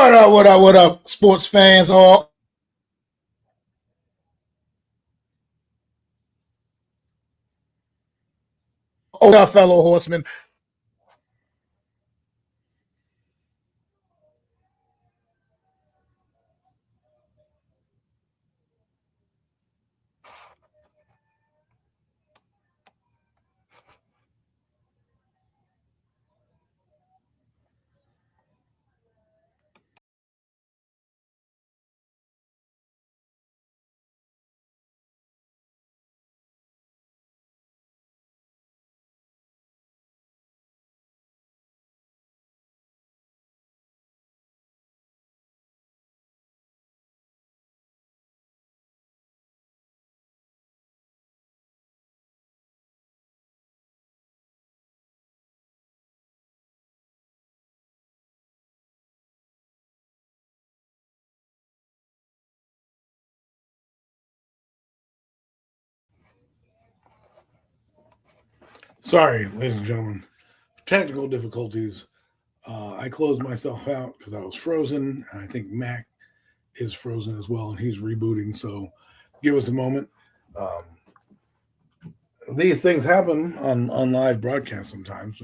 What up, sports fans? All our fellow horsemen. Sorry, ladies and gentlemen. Technical difficulties. I closed myself out because I was frozen, and I think Mac is frozen as well, and he's rebooting. So give us a moment. These things happen on live broadcast sometimes,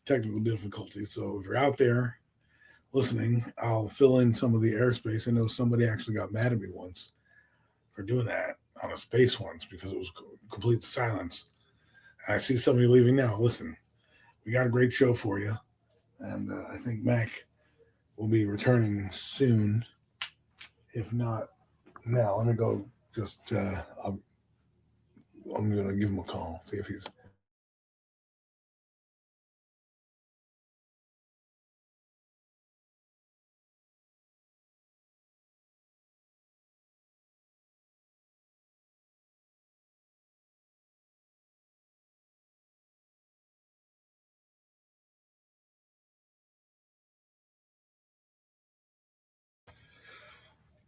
technical difficulties. So if you're out there listening, I'll fill in some of the airspace. I know somebody actually got mad at me once for doing that on a space once because it was complete silence. And I see somebody leaving now. Listen, we got a great show for you. And I think Mac will be returning soon. If not now, let me go just, I'm going to give him a call, see if he's.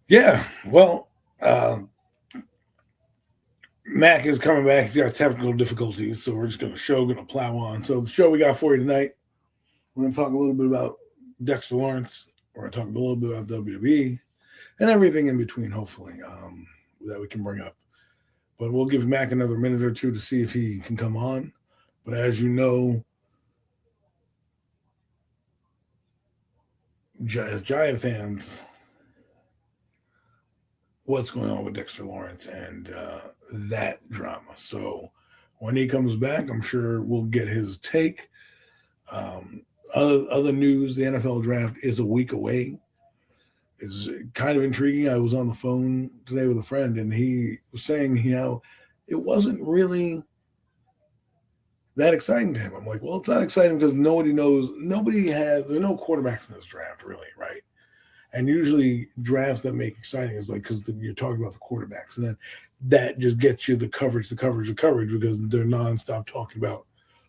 Yeah, well, Mac is coming back. He's got technical difficulties, so we're just going to plow on. So the show we got for you tonight, we're going to talk a little bit about Dexter Lawrence. We're going to talk a little bit about WWE and everything in between, hopefully, that we can bring up. But we'll give Mac another minute or two to see if he can come on. But as you know, as Giant fans, what's going on with Dexter Lawrence and that drama. So when he comes back, I'm sure we'll get his take. Other news, the NFL draft is a week away. It's kind of intriguing. I was on the phone today with a friend, and he was saying, it wasn't really that exciting to him. I'm like, well, it's not exciting because nobody knows. There's no quarterbacks in this draft, really, right? And usually drafts that make exciting is like because you're talking about the quarterbacks, and then that just gets you the coverage because they're nonstop talking about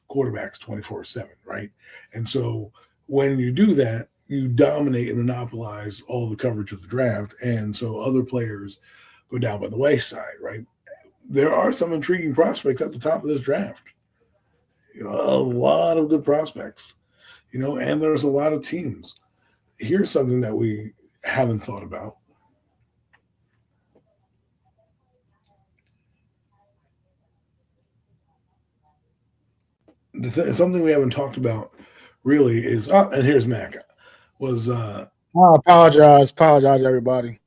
quarterbacks 24/7, right? And so when you do that, you dominate and monopolize all the coverage of the draft, and so other players go down by the wayside, right? There are some intriguing prospects at the top of this draft. A lot of good prospects, and there's a lot of teams. Here's something that we haven't thought about. Something we haven't talked about really is, and here's Mac, was I apologize, everybody.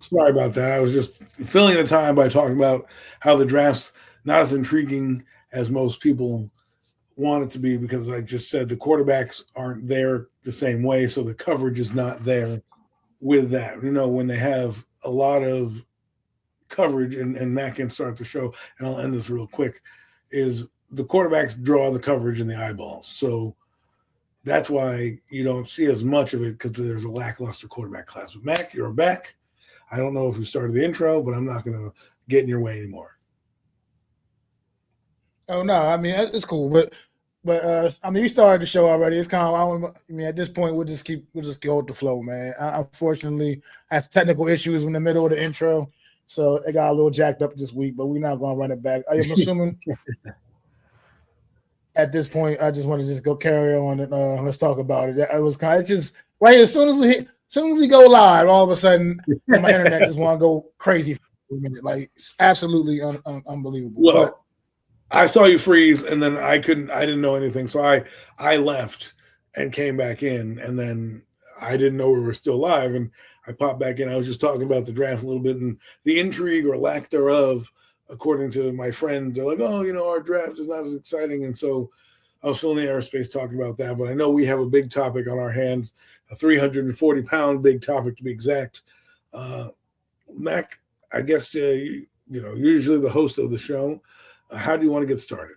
Sorry about that. I was just filling the time by talking about how the draft's not as intriguing as most people want it to be because I just said the quarterbacks aren't there the same way, so the coverage is not there with that. When they have a lot of coverage, and Matt can start the show, and I'll end this real quick, is the quarterbacks draw the coverage and the eyeballs. So that's why you don't see as much of it because there's a lackluster quarterback class. But Mac, you're back. I don't know if you started the intro, but I'm not going to get in your way anymore. Oh no, I mean it's cool, but you started the show already. It's kind of at this point we'll just go with the flow, man. Unfortunately, I had technical issues in the middle of the intro, so it got a little jacked up this week. But we're not going to run it back. I am assuming at this point I just want to just go carry on and let's talk about it. It was kind of just right as soon as we go live, all of a sudden my internet just want to go crazy for a minute. Like it's absolutely unbelievable. Well, but I saw you freeze, and then I didn't know anything, so I left and came back in, and then I didn't know we were still live, and I popped back in. I was just talking about the draft a little bit and the intrigue or lack thereof, according to my friends. They're like, oh, our draft is not as exciting, and so I was filling the airspace talking about that. But I know we have a big topic on our hands, a 340-pound big topic to be exact. Mac, I guess usually the host of the show. How do you want to get started?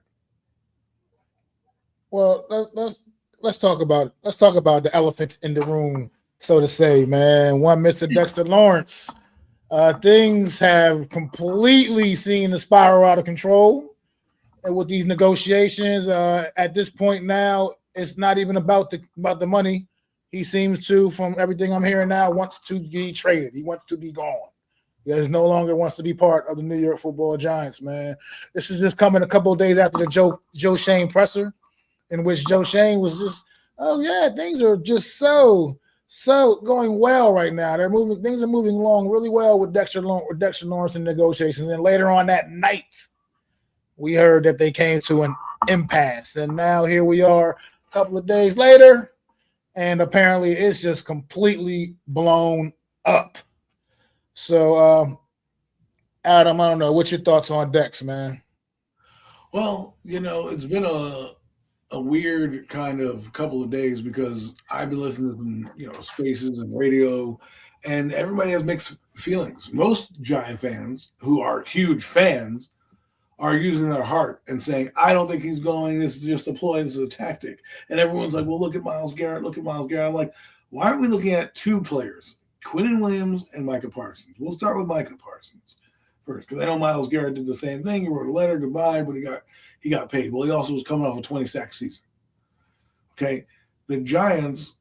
Well, let's talk about the elephant in the room, so to say, man. One Mr. Dexter Lawrence. Things have completely seen the spiral out of control, and with these negotiations, at this point now, it's not even about the money. He seems to, from everything I'm hearing now, wants to be traded. He wants to be gone. He no longer wants to be part of the New York Football Giants, man. This is just coming a couple of days after the Joe Shane presser, in which Joe Shane was just, oh yeah, things are just so going well right now. Things are moving along really well with Dexter Lawrence in negotiations. And later on that night, we heard that they came to an impasse. And now here we are a couple of days later, and apparently it's just completely blown up. So, Adam, I don't know. What's your thoughts on Dex, man? Well, it's been a weird kind of couple of days because I've been listening to some, spaces and radio, and everybody has mixed feelings. Most Giant fans who are huge fans are using their heart and saying, I don't think he's going. This is just a ploy. This is a tactic. And everyone's like, well, look at Myles Garrett. Look at Myles Garrett. I'm like, why aren't we looking at two players? Quinnen Williams and Micah Parsons. We'll start with Micah Parsons first because I know Myles Garrett did the same thing. He wrote a letter, goodbye, but he got paid. Well, he also was coming off a 20-sack season. Okay, the Giants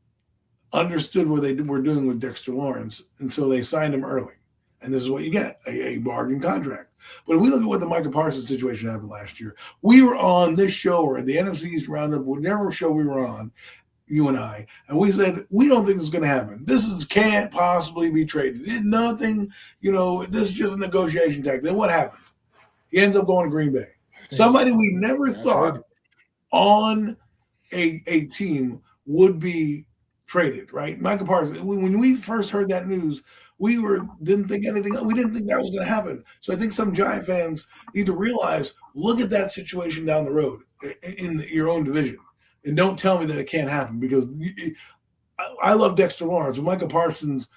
understood what they were doing with Dexter Lawrence, and so they signed him early. And this is what you get, a bargain contract. But if we look at what the Micah Parsons situation happened last year, we were on this show or at the NFC East Roundup, whatever show we were on, you and I, and we said, we don't think this is going to happen. Can't possibly be traded. Nothing, this is just a negotiation tactic. Then what happened? He ends up going to Green Bay. Somebody we never thought on a team would be traded, right? Micah Parsons, when we first heard that news, we didn't think anything. We didn't think that was going to happen. So I think some Giant fans need to realize, look at that situation down the road in your own division. And don't tell me that it can't happen because I love Dexter Lawrence, but Micah Parsons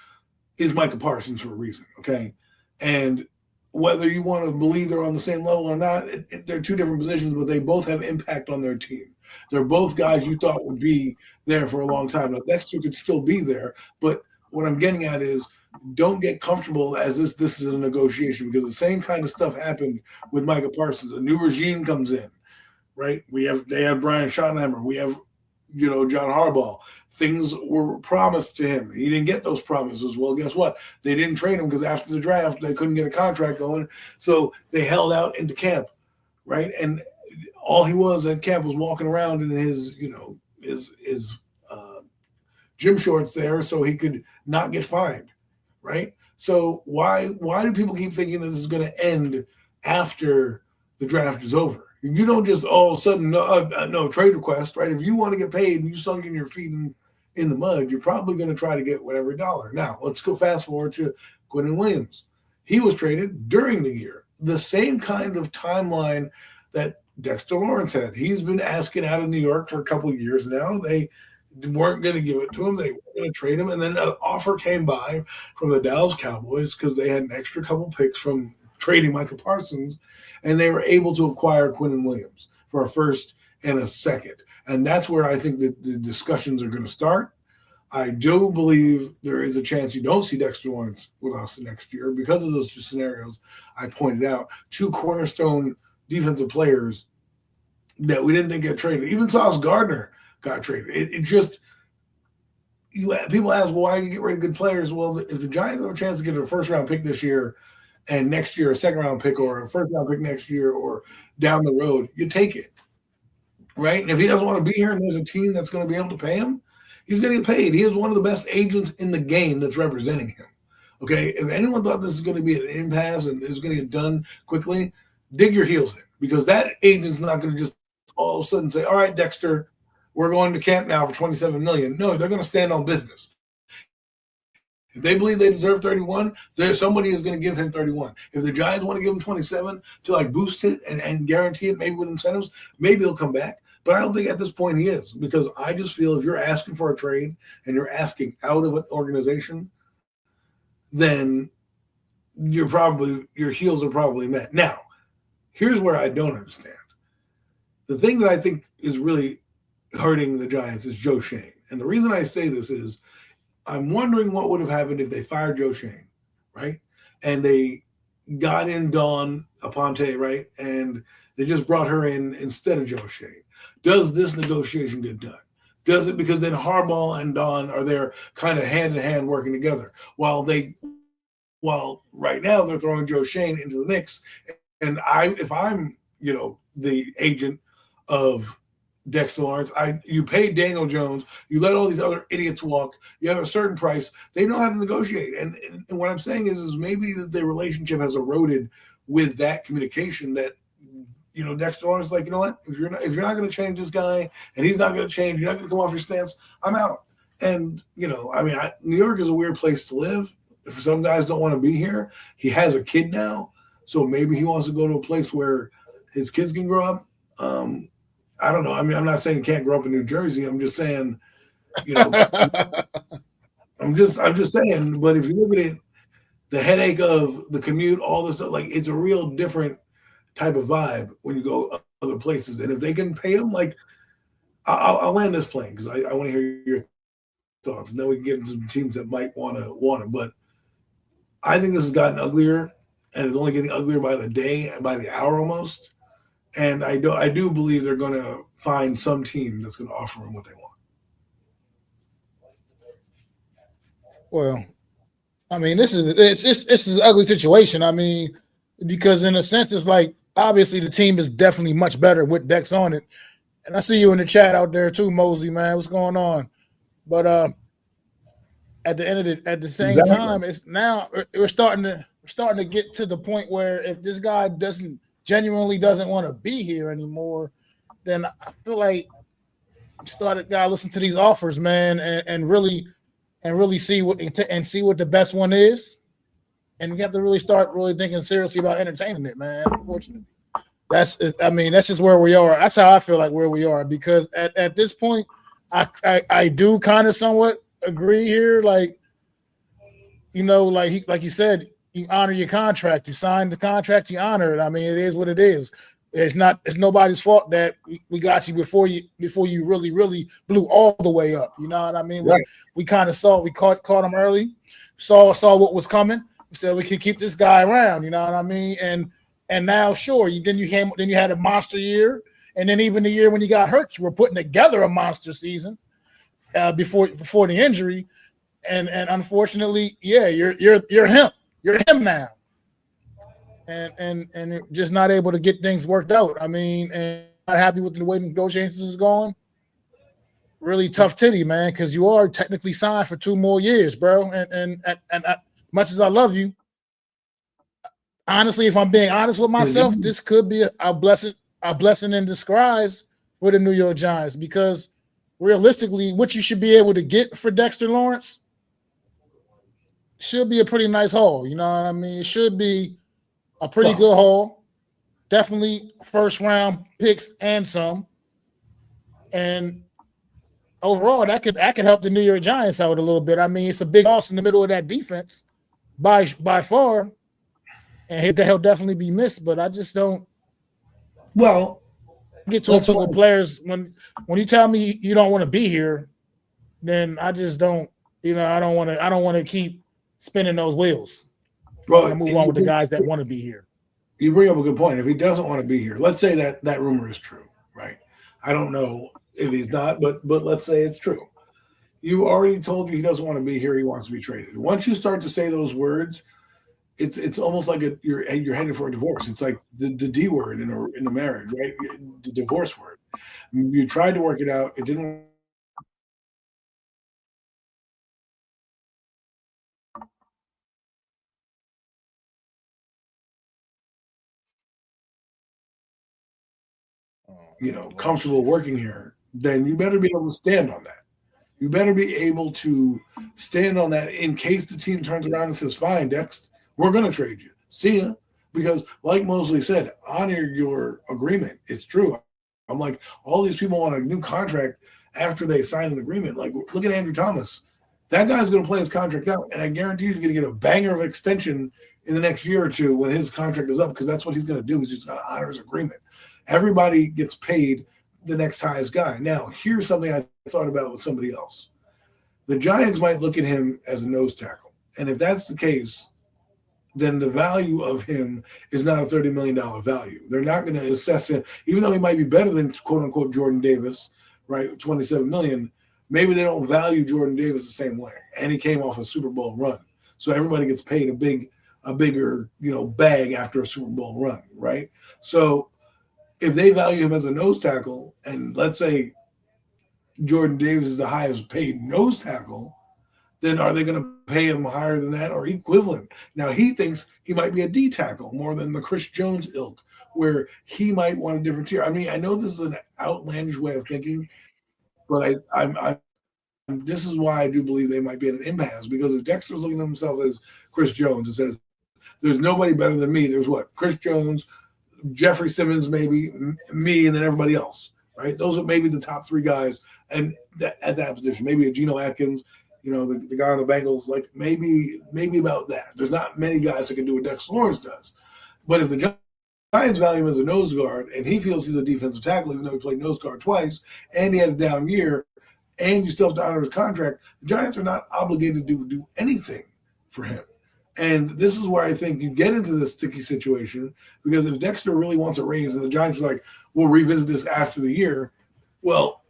is Micah Parsons for a reason, okay? And whether you want to believe they're on the same level or not, they're two different positions, but they both have impact on their team. They're both guys you thought would be there for a long time. Now, Dexter could still be there, but what I'm getting at is don't get comfortable as this is a negotiation because the same kind of stuff happened with Micah Parsons. A new regime comes in. Right? They have Brian Schottenheimer. We have, John Harbaugh. Things were promised to him. He didn't get those promises. Well, guess what? They didn't trade him because after the draft, they couldn't get a contract going. So they held out into camp, right? And all he was at camp was walking around in his gym shorts there so he could not get fined, right? So why do people keep thinking that this is going to end after the draft is over? You don't just all of a sudden no trade request, right? If you want to get paid and you sunk in your feet in the mud, you're probably going to try to get whatever dollar. Now, let's go fast forward to Quinnen Williams. He was traded during the year. The same kind of timeline that Dexter Lawrence had. He's been asking out of New York for a couple of years now. They weren't going to give it to him. They weren't going to trade him. And then an offer came by from the Dallas Cowboys because they had an extra couple picks from trading Micah Parsons, and they were able to acquire Quinnen Williams for a first and a second. And that's where I think that the discussions are going to start. I do believe there is a chance you don't see Dexter Lawrence with us next year because of those two scenarios I pointed out. Two cornerstone defensive players that we didn't think get traded. Even Sauce Gardner got traded. People ask, well, why do you get rid of good players? Well, if the Giants have a chance to get a first-round pick this year and next year a second-round pick or a first-round pick next year or down the road, you take it, right? And if he doesn't want to be here and there's a team that's going to be able to pay him, He's going to get paid. He is one of the best agents in the game that's representing him. Okay, if anyone thought this is going to be an impasse and is going to get done quickly, dig your heels in, because that agent's not going to just all of a sudden say, "All right, Dexter, we're going to camp now for $27 million." No, they're going to stand on business. If they believe they deserve 31, there's somebody is going to give him 31. If the Giants want to give him 27 to like boost it and guarantee it, maybe with incentives, maybe he'll come back. But I don't think at this point he is, because I just feel if you're asking for a trade and you're asking out of an organization, then your heels are probably met. Now, here's where I don't understand. The thing that I think is really hurting the Giants is Joe Schoen. And the reason I say this is I'm wondering what would have happened if they fired Joe Schoen, right? And they got in Dawn Aponte, right? And they just brought her in instead of Joe Schoen. Does this negotiation get done? Does it? Because then Harbaugh and Dawn are there kind of hand in hand working together while right now they're throwing Joe Schoen into the mix. And if I'm, the agent of Dexter Lawrence, you pay Daniel Jones, you let all these other idiots walk, you have a certain price, they know how to negotiate. And what I'm saying is maybe the relationship has eroded with that communication that, Dexter Lawrence is like, you know what, if you're not going to change this guy and he's not going to change, you're not going to come off your stance, I'm out. And, New York is a weird place to live. If some guys don't want to be here, he has a kid now, so maybe he wants to go to a place where his kids can grow up. I don't know. I'm not saying he can't grow up in New Jersey. I'm just saying, I'm just saying. But if you look at it, the headache of the commute, all this stuff, like it's a real different type of vibe when you go other places. And if they can pay him, like I'll land this plane because I want to hear your thoughts, and then we can get into some teams that might want it. But I think this has gotten uglier, and it's only getting uglier by the day and by the hour almost. And I do believe they're going to find some team that's going to offer them what they want. Well, this is an ugly situation. Because in a sense, it's like obviously the team is definitely much better with Dex on it. And I see you in the chat out there too, Mosey, man. What's going on? But at the same time, it's now we're starting to get to the point where if this guy genuinely doesn't want to be here anymore, then I feel like gotta listen to these offers, man, and really see what the best one is. And we have to really start thinking seriously about entertaining it, man. Unfortunately, that's just where we are. That's how I feel like where we are, because at this point, I do kind of somewhat agree here. Like, like you said, you honor your contract. You signed the contract, you honor it. It is what it is. It's nobody's fault that we got you before you really, really blew all the way up. You know what I mean? Right. We kind of caught him early, saw what was coming. We said we could keep this guy around, you know what I mean? And now, sure, then you had a monster year, and then even the year when you got hurt, you were putting together a monster season before the injury, and unfortunately, yeah, you're him. You're him now, and just not able to get things worked out. And not happy with the way the negotiations is going. Really tough titty, man, because you are technically signed for 2 more years, bro. And much as I love you, honestly, if I'm being honest with myself, this could be a blessing in disguise for the New York Giants, because realistically, what you should be able to get for Dexter Lawrence should be a pretty nice haul. You know what I mean? It should be a pretty good haul. Definitely first round picks and some. And overall, that could help the New York Giants out a little bit. It's a big loss in the middle of that defense by far. And he'll definitely be missed, but I just don't get to a point with players when you tell me you don't want to be here, then I just don't, I don't want to keep spinning those wheels. Well, and move on with the guys that want to be here. You bring up a good point. If he doesn't want to be here, let's say that rumor is true, right? I don't know if he's not, but let's say it's true. You already told you he doesn't want to be here. He wants to be traded. Once you start to say those words, it's almost like you're headed for a divorce. It's like the D word in a marriage, right? The divorce word. You tried to work it out. It didn't comfortable working here, then you better be able to stand on that. You better be able to stand on that in case the team turns around and says, fine, Dex, we're going to trade you. See ya. Because like Mosley said, honor your agreement. It's true. I'm like, all these people want a new contract after they sign an agreement. Like, look at Andrew Thomas. That guy's going to play his contract out, and I guarantee he's going to get a banger of extension in the next year or two when his contract is up, because that's what he's going to do. He's just going to honor his agreement. Everybody gets paid the next highest guy. Now, here's something I thought about with somebody else. The Giants might look at him as a nose tackle, and if that's the case, then the value of him is not a $30 million value. They're not going to assess him, even though he might be better than quote-unquote Jordan Davis, right, $27 million. Maybe they don't value Jordan Davis the same way, and he came off a Super Bowl run. So everybody gets paid a bigger, bag after a Super Bowl run, right? So if they value him as a nose tackle, and let's say Jordan Davis is the highest paid nose tackle, then are they going to pay him higher than that or equivalent? Now, he thinks he might be a D tackle more than the Chris Jones ilk, where he might want a different tier. I mean, I know this is an outlandish way of thinking, but this is why I do believe they might be at an impasse, because if Dexter's looking at himself as Chris Jones and says, there's nobody better than me, there's what? Chris Jones, Jeffrey Simmons, maybe, me, and then everybody else, right? Those are maybe the top three guys and at that position. Maybe a Geno Atkins, the guy on the Bengals, like maybe about that. There's not many guys that can do what Dexter Lawrence does. But if the Giants value him as a nose guard and he feels he's a defensive tackle, even though he played nose guard twice and he had a down year, and you still have to honor his contract, the Giants are not obligated to do anything for him. And this is where I think you get into this sticky situation, because if Dexter really wants a raise and the Giants are like, we'll revisit this after the year, well,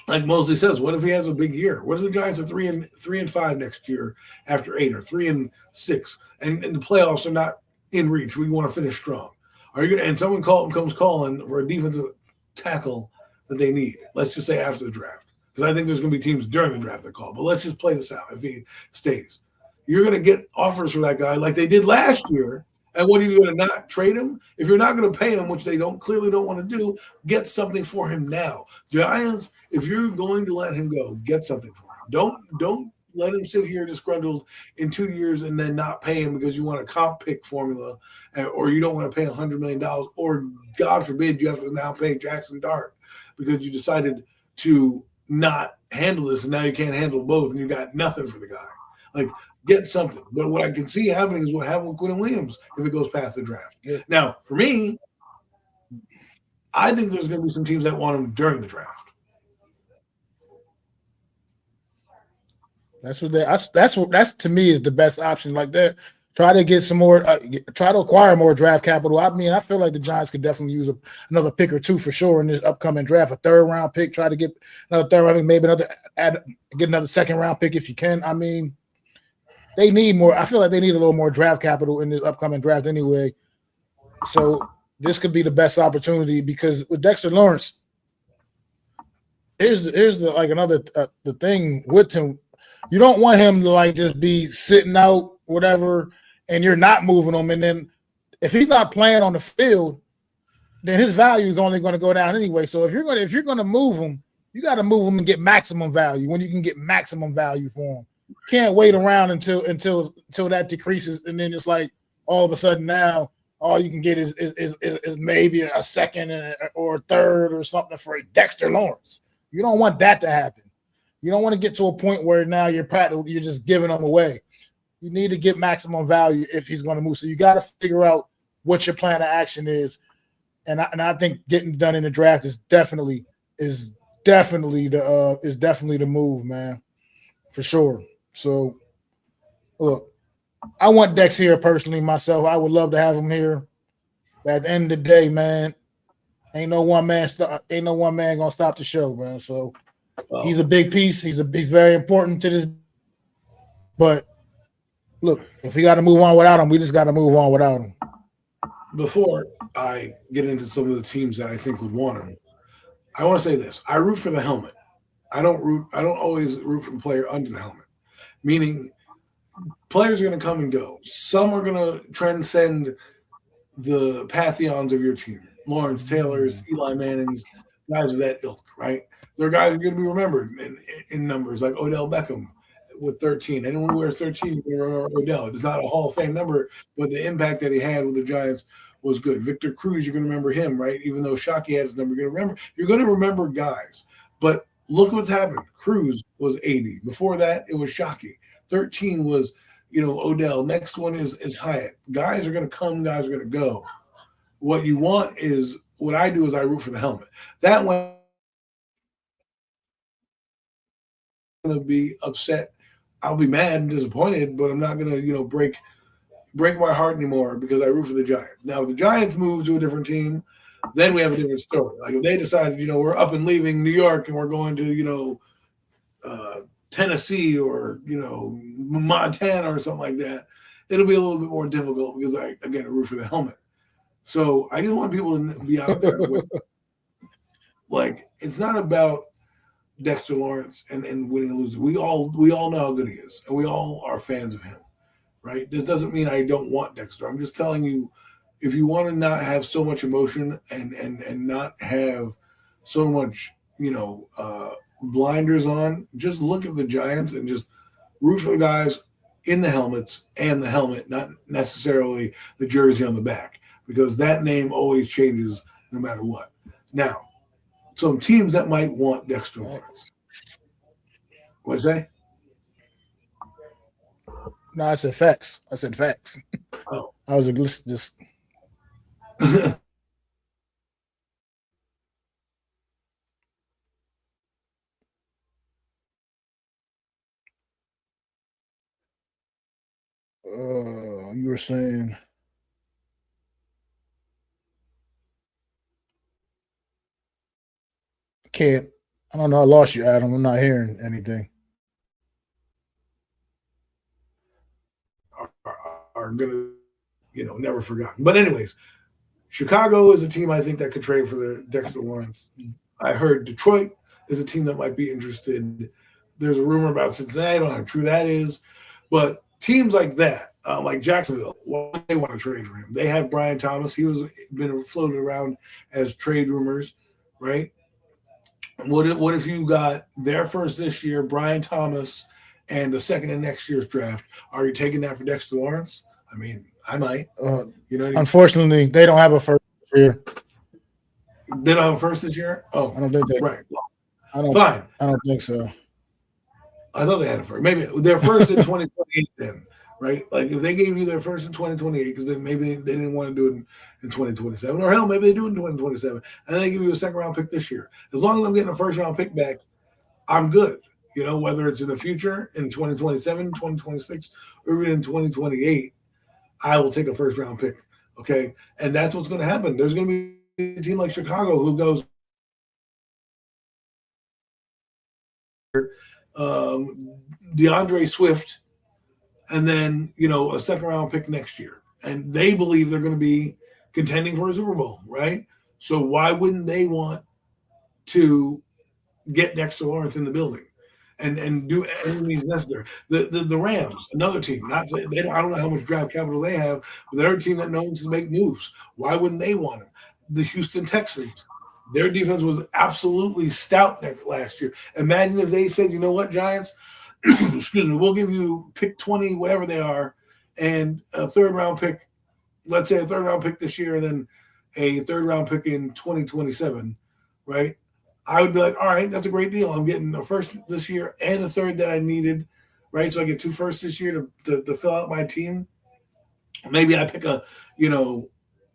like Mosley says, what if he has a big year? What if the Giants are 3-5 next year after 8, or 3-6, and the playoffs are not in reach? We want to finish strong. Are you gonna, and someone comes calling for a defensive tackle that they need? Let's just say after the draft. Because I think there's going to be teams during the draft that call. But let's just play this out. If he stays, you're going to get offers for that guy like they did last year. And what are you going to not trade him? If you're not going to pay him, which they clearly don't want to do, get something for him now. Giants, if you're going to let him go, get something for him. Don't let him sit here disgruntled in 2 years and then not pay him because you want a comp pick formula, or you don't want to pay $100 million, or God forbid you have to now pay Jackson Dart because you decided to not handle this, and now you can't handle both, and you got nothing for the guy. Like, get something. But what I can see happening is what happened with Quinn Williams if it goes past the draft. Yeah. Now, for me, I think there's going to be some teams that want him during the draft. That's to me is the best option. Like that, try to get some more, try to acquire more draft capital. I mean, I feel like the Giants could definitely use another pick or two for sure in this upcoming draft. A 3rd round pick. Try to get another 3rd round pick, maybe get another 2nd round pick if you can. I mean, they need more. I feel like they need a little more draft capital in this upcoming draft anyway. So this could be the best opportunity, because with Dexter Lawrence, here's the like another the thing with him. You don't want him to like just be sitting out whatever, and you're not moving him. And then if he's not playing on the field, then his value is only going to go down anyway. So if you're going to move him, you got to move him and get maximum value when you can get maximum value for him. Can't wait around until that decreases, and then it's like all of a sudden now all you can get is maybe a 2nd or a 3rd or something for Dexter Lawrence. You don't want that to happen. You don't want to get to a point where now you're just giving them away. You need to get maximum value if he's going to move. So you got to figure out what your plan of action is, and I think getting done in the draft is definitely the move, man, for sure. So, look, I want Dex here personally myself. I would love to have him here. But at the end of the day, man, ain't no one man gonna stop the show, man. So he's a big piece. He's very important to this. But look, if we got to move on without him, we just got to move on without him. Before I get into some of the teams that I think would want him, I want to say this: I root for the helmet. I don't always root for the player under the helmet. Meaning, players are going to come and go. Some are going to transcend the pantheons of your team. Lawrence Taylors, Mm. Eli Mannings, guys of that ilk, right? They're guys who are going to be remembered in numbers like Odell Beckham with 13. Anyone who wears 13, you can remember Odell. It's not a Hall of Fame number, but the impact that he had with the Giants was good. Victor Cruz, you're going to remember him, right? Even though Shockey had his number, you're going to remember guys. But look what's happened. Cruz was 80. Before that, it was Shockey. 13 was, Odell. Next one is Hyatt. Guys are going to come, guys are going to go. What you want is what I do is I root for the helmet. That way, I'm going to be upset. I'll be mad and disappointed, but I'm not going to, break my heart anymore because I root for the Giants. Now, if the Giants move to a different team, then we have a different story. Like if they decided, we're up and leaving New York and we're going to, Tennessee or Montana or something like that, it'll be a little bit more difficult because I root for the helmet. So I just want people to be out there with, like, it's not about Dexter Lawrence and winning and losing. We all know how good he is, and we all are fans of him, right? This doesn't mean I don't want Dexter. I'm just telling you, if you want to not have so much emotion and not have so much, blinders on, just look at the Giants and just root for the guys in the helmets and the helmet, not necessarily the jersey on the back, because that name always changes no matter what. Now, some teams that might want Dexter Lawrence. What's that? No, I said facts. I said facts. Oh. I was just. You were saying. Can't. I don't know. I lost you, Adam. I'm not hearing anything. Are gonna, never forgotten. But anyways, Chicago is a team I think that could trade for the Dexter Lawrence. I heard Detroit is a team that might be interested. There's a rumor about Cincinnati. I don't know how true that is, but teams like that, like Jacksonville, why they want to trade for him? They have Brian Thomas. He was been floated around as trade rumors, right? What if you got their first this year, Brian Thomas, and the second in next year's draft? Are you taking that for Dexter Lawrence? I mean, I might. Unfortunately, they don't have a first year. They don't have a first this year? Oh, I don't think they. Right. Fine. I don't think so. I thought they had a first. Maybe their first in 2028 then, right? Like if they gave you their first in 2028, because then maybe they didn't want to do it in 2027, or hell, maybe they do it in 2027, and they give you a second round pick this year. As long as I'm getting a first round pick back, I'm good. Whether it's in the future in 2027, 2026, or even in 2028, I will take a first round pick. Okay. And that's what's going to happen. There's going to be a team like Chicago who goes, DeAndre Swift, and then, a second round pick next year. And they believe they're going to be contending for a Super Bowl, right? So why wouldn't they want to get Dexter Lawrence in the building and do anything necessary? The Rams, another team, I don't know how much draft capital they have, but they're a team that knows to make moves. Why wouldn't they want him? The Houston Texans, their defense was absolutely stout last year. Imagine if they said, you know what, Giants, excuse me, we'll give you pick 20, whatever they are, and a third round pick, let's say a third round pick this year, and then a third round pick in 2027, right? I would be like, all right, that's a great deal. I'm getting a first this year and a third that I needed, right? So I get two firsts this year to fill out my team. Maybe I pick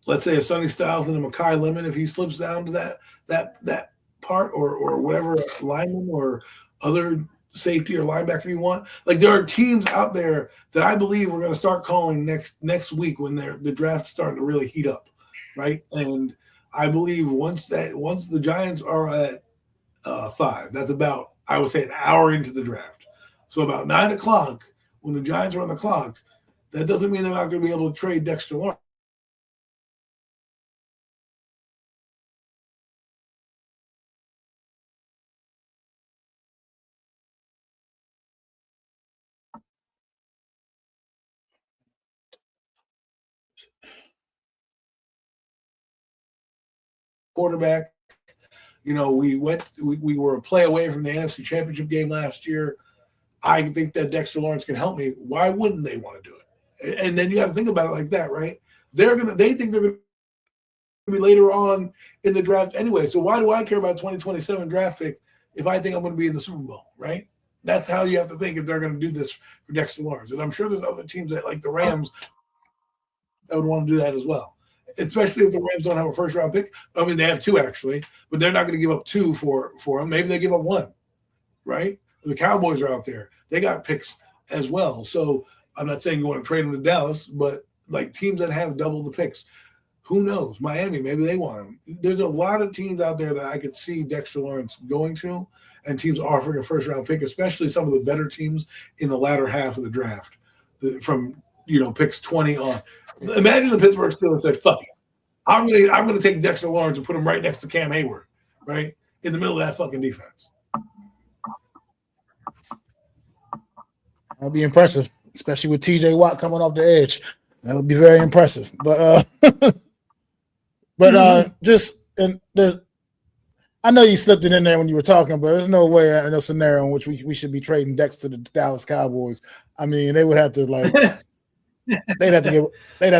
let's say a Sonny Styles and a Makai Lemon if he slips down to that part, or whatever lineman or other safety or linebacker you want. Like there are teams out there that I believe we're going to start calling next week when the draft's starting to really heat up, right? And I believe once the Giants are at 5, that's about, I would say, an hour into the draft. So about 9:00 when the Giants are on the clock, that doesn't mean they're not going to be able to trade Dexter Lawrence. quarterback. We were a play away from the NFC Championship game last year. I think that Dexter Lawrence can help me. Why wouldn't they want to do it? And then you got to think about it like that, right? They think they're gonna be later on in the draft anyway. So why do I care about 2027 draft pick if I think I'm going to be in the Super Bowl, right? That's how you have to think if they're going to do this for Dexter Lawrence. And I'm sure there's other teams that, like the Rams, that would want to do that as well, especially if the Rams don't have a first-round pick. I mean, they have two, actually, but they're not going to give up two for them. Maybe they give up one, right? The Cowboys are out there. They got picks as well. So I'm not saying you want to trade them to Dallas, but like teams that have double the picks, who knows? Miami, maybe they want him. There's a lot of teams out there that I could see Dexter Lawrence going to, and teams offering a first-round pick, especially some of the better teams in the latter half of the draft, from picks 20 on. Imagine the Pittsburgh Steelers said, "Fuck it, I'm gonna take Dexter Lawrence and put him right next to Cam Hayward, right in the middle of that fucking defense." That'll be impressive, especially with TJ Watt coming off the edge. That would be very impressive. But I know you slipped it in there when you were talking, but there's no way in a scenario in which we should be trading Dexter to the Dallas Cowboys. I mean, they would have to they'd have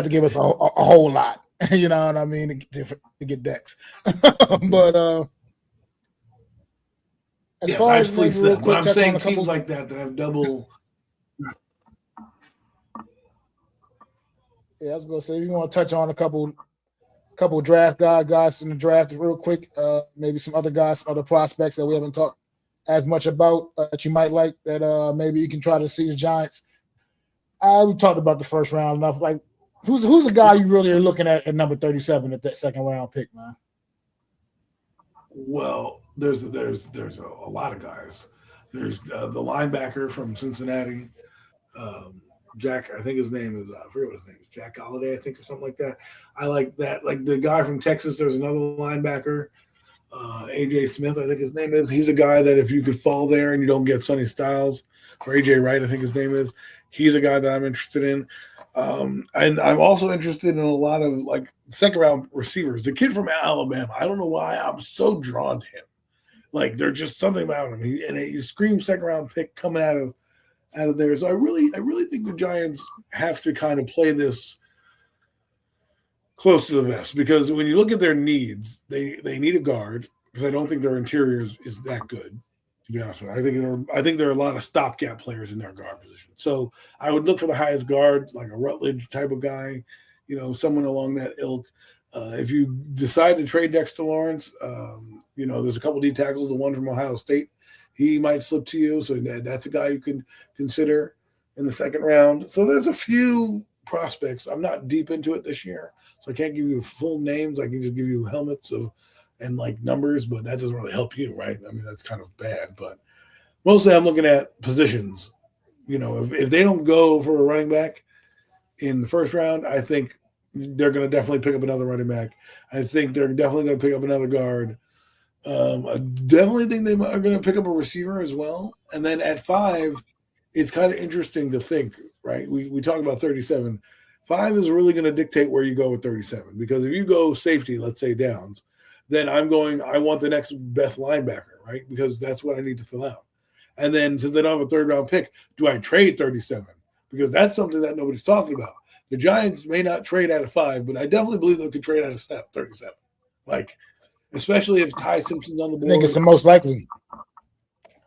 to give us a whole lot, you know what I mean, to get Dex. But as far as real quick, I'm saying teams like that have double. Yeah, I was gonna say if you want to touch on a couple draft guys in the draft real quick, maybe some other guys, some other prospects that we haven't talked as much about that you might like that maybe you can try to see the Giants. We talked about the first round enough. Like, who's a guy you really are looking at number 37 at that second round pick, man? Well, there's a lot of guys. There's the linebacker from Cincinnati. Jack, I think his name is, I forget what his name is, Jack Galladay, I think, or something like that. I like that. Like the guy from Texas, there's another linebacker, AJ Smith, I think his name is. He's a guy that if you could fall there and you don't get Sonny Styles, or AJ Wright, I think his name is, he's a guy that I'm interested in. And I'm also interested in a lot of like second round receivers. The kid from Alabama, I don't know why I'm so drawn to him. Like there's just something about him. He screams second round pick coming out of there. So I really think the Giants have to kind of play this close to the vest, because when you look at their needs, they need a guard, because I don't think their interior is that good, to be honest with you. I think there are a lot of stopgap players in their guard position. So I would look for the highest guard, like a Rutledge type of guy, someone along that ilk. If you decide to trade Dexter Lawrence, there's a couple D tackles, the one from Ohio State. He might slip to you, so that's a guy you can consider in the second round. So there's a few prospects. I'm not deep into it this year, so I can't give you full names. I can just give you helmets and like numbers, but that doesn't really help you, right? I mean, that's kind of bad. But mostly I'm looking at positions. If they don't go for a running back in the first round, I think they're going to definitely pick up another running back. I think they're definitely going to pick up another guard. I definitely think they are going to pick up a receiver as well. And then at 5, it's kind of interesting to think, right? We talk about 37. 5 is really going to dictate where you go with 37, because if you go safety, let's say downs, then I want the next best linebacker, right? Because that's what I need to fill out. And then since I don't have a third round pick, do I trade 37? Because that's something that nobody's talking about. The Giants may not trade out of 5, but I definitely believe they could trade out of 37. Like, especially if Ty Simpson's on the board. I think it's the most likely.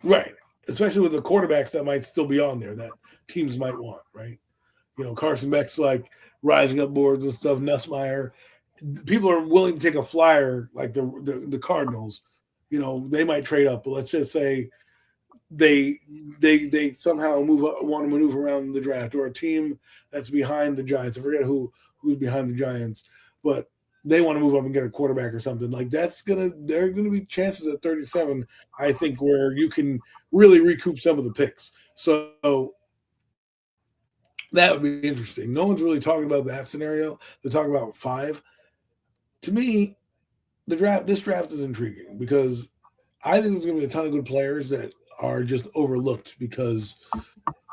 Right. Especially with the quarterbacks that might still be on there that teams might want, right? Carson Beck's like rising up boards and stuff, Nussmeier. People are willing to take a flyer like the Cardinals. They might trade up, but let's just say they somehow want to maneuver around the draft, or a team that's behind the Giants. I forget who's behind the Giants, but they want to move up and get a quarterback or something. Like there are gonna be chances at 37, I think, where you can really recoup some of the picks. So that would be interesting. No one's really talking about that scenario. They're talking about 5. To me, this draft is intriguing, because I think there's gonna be a ton of good players that are just overlooked because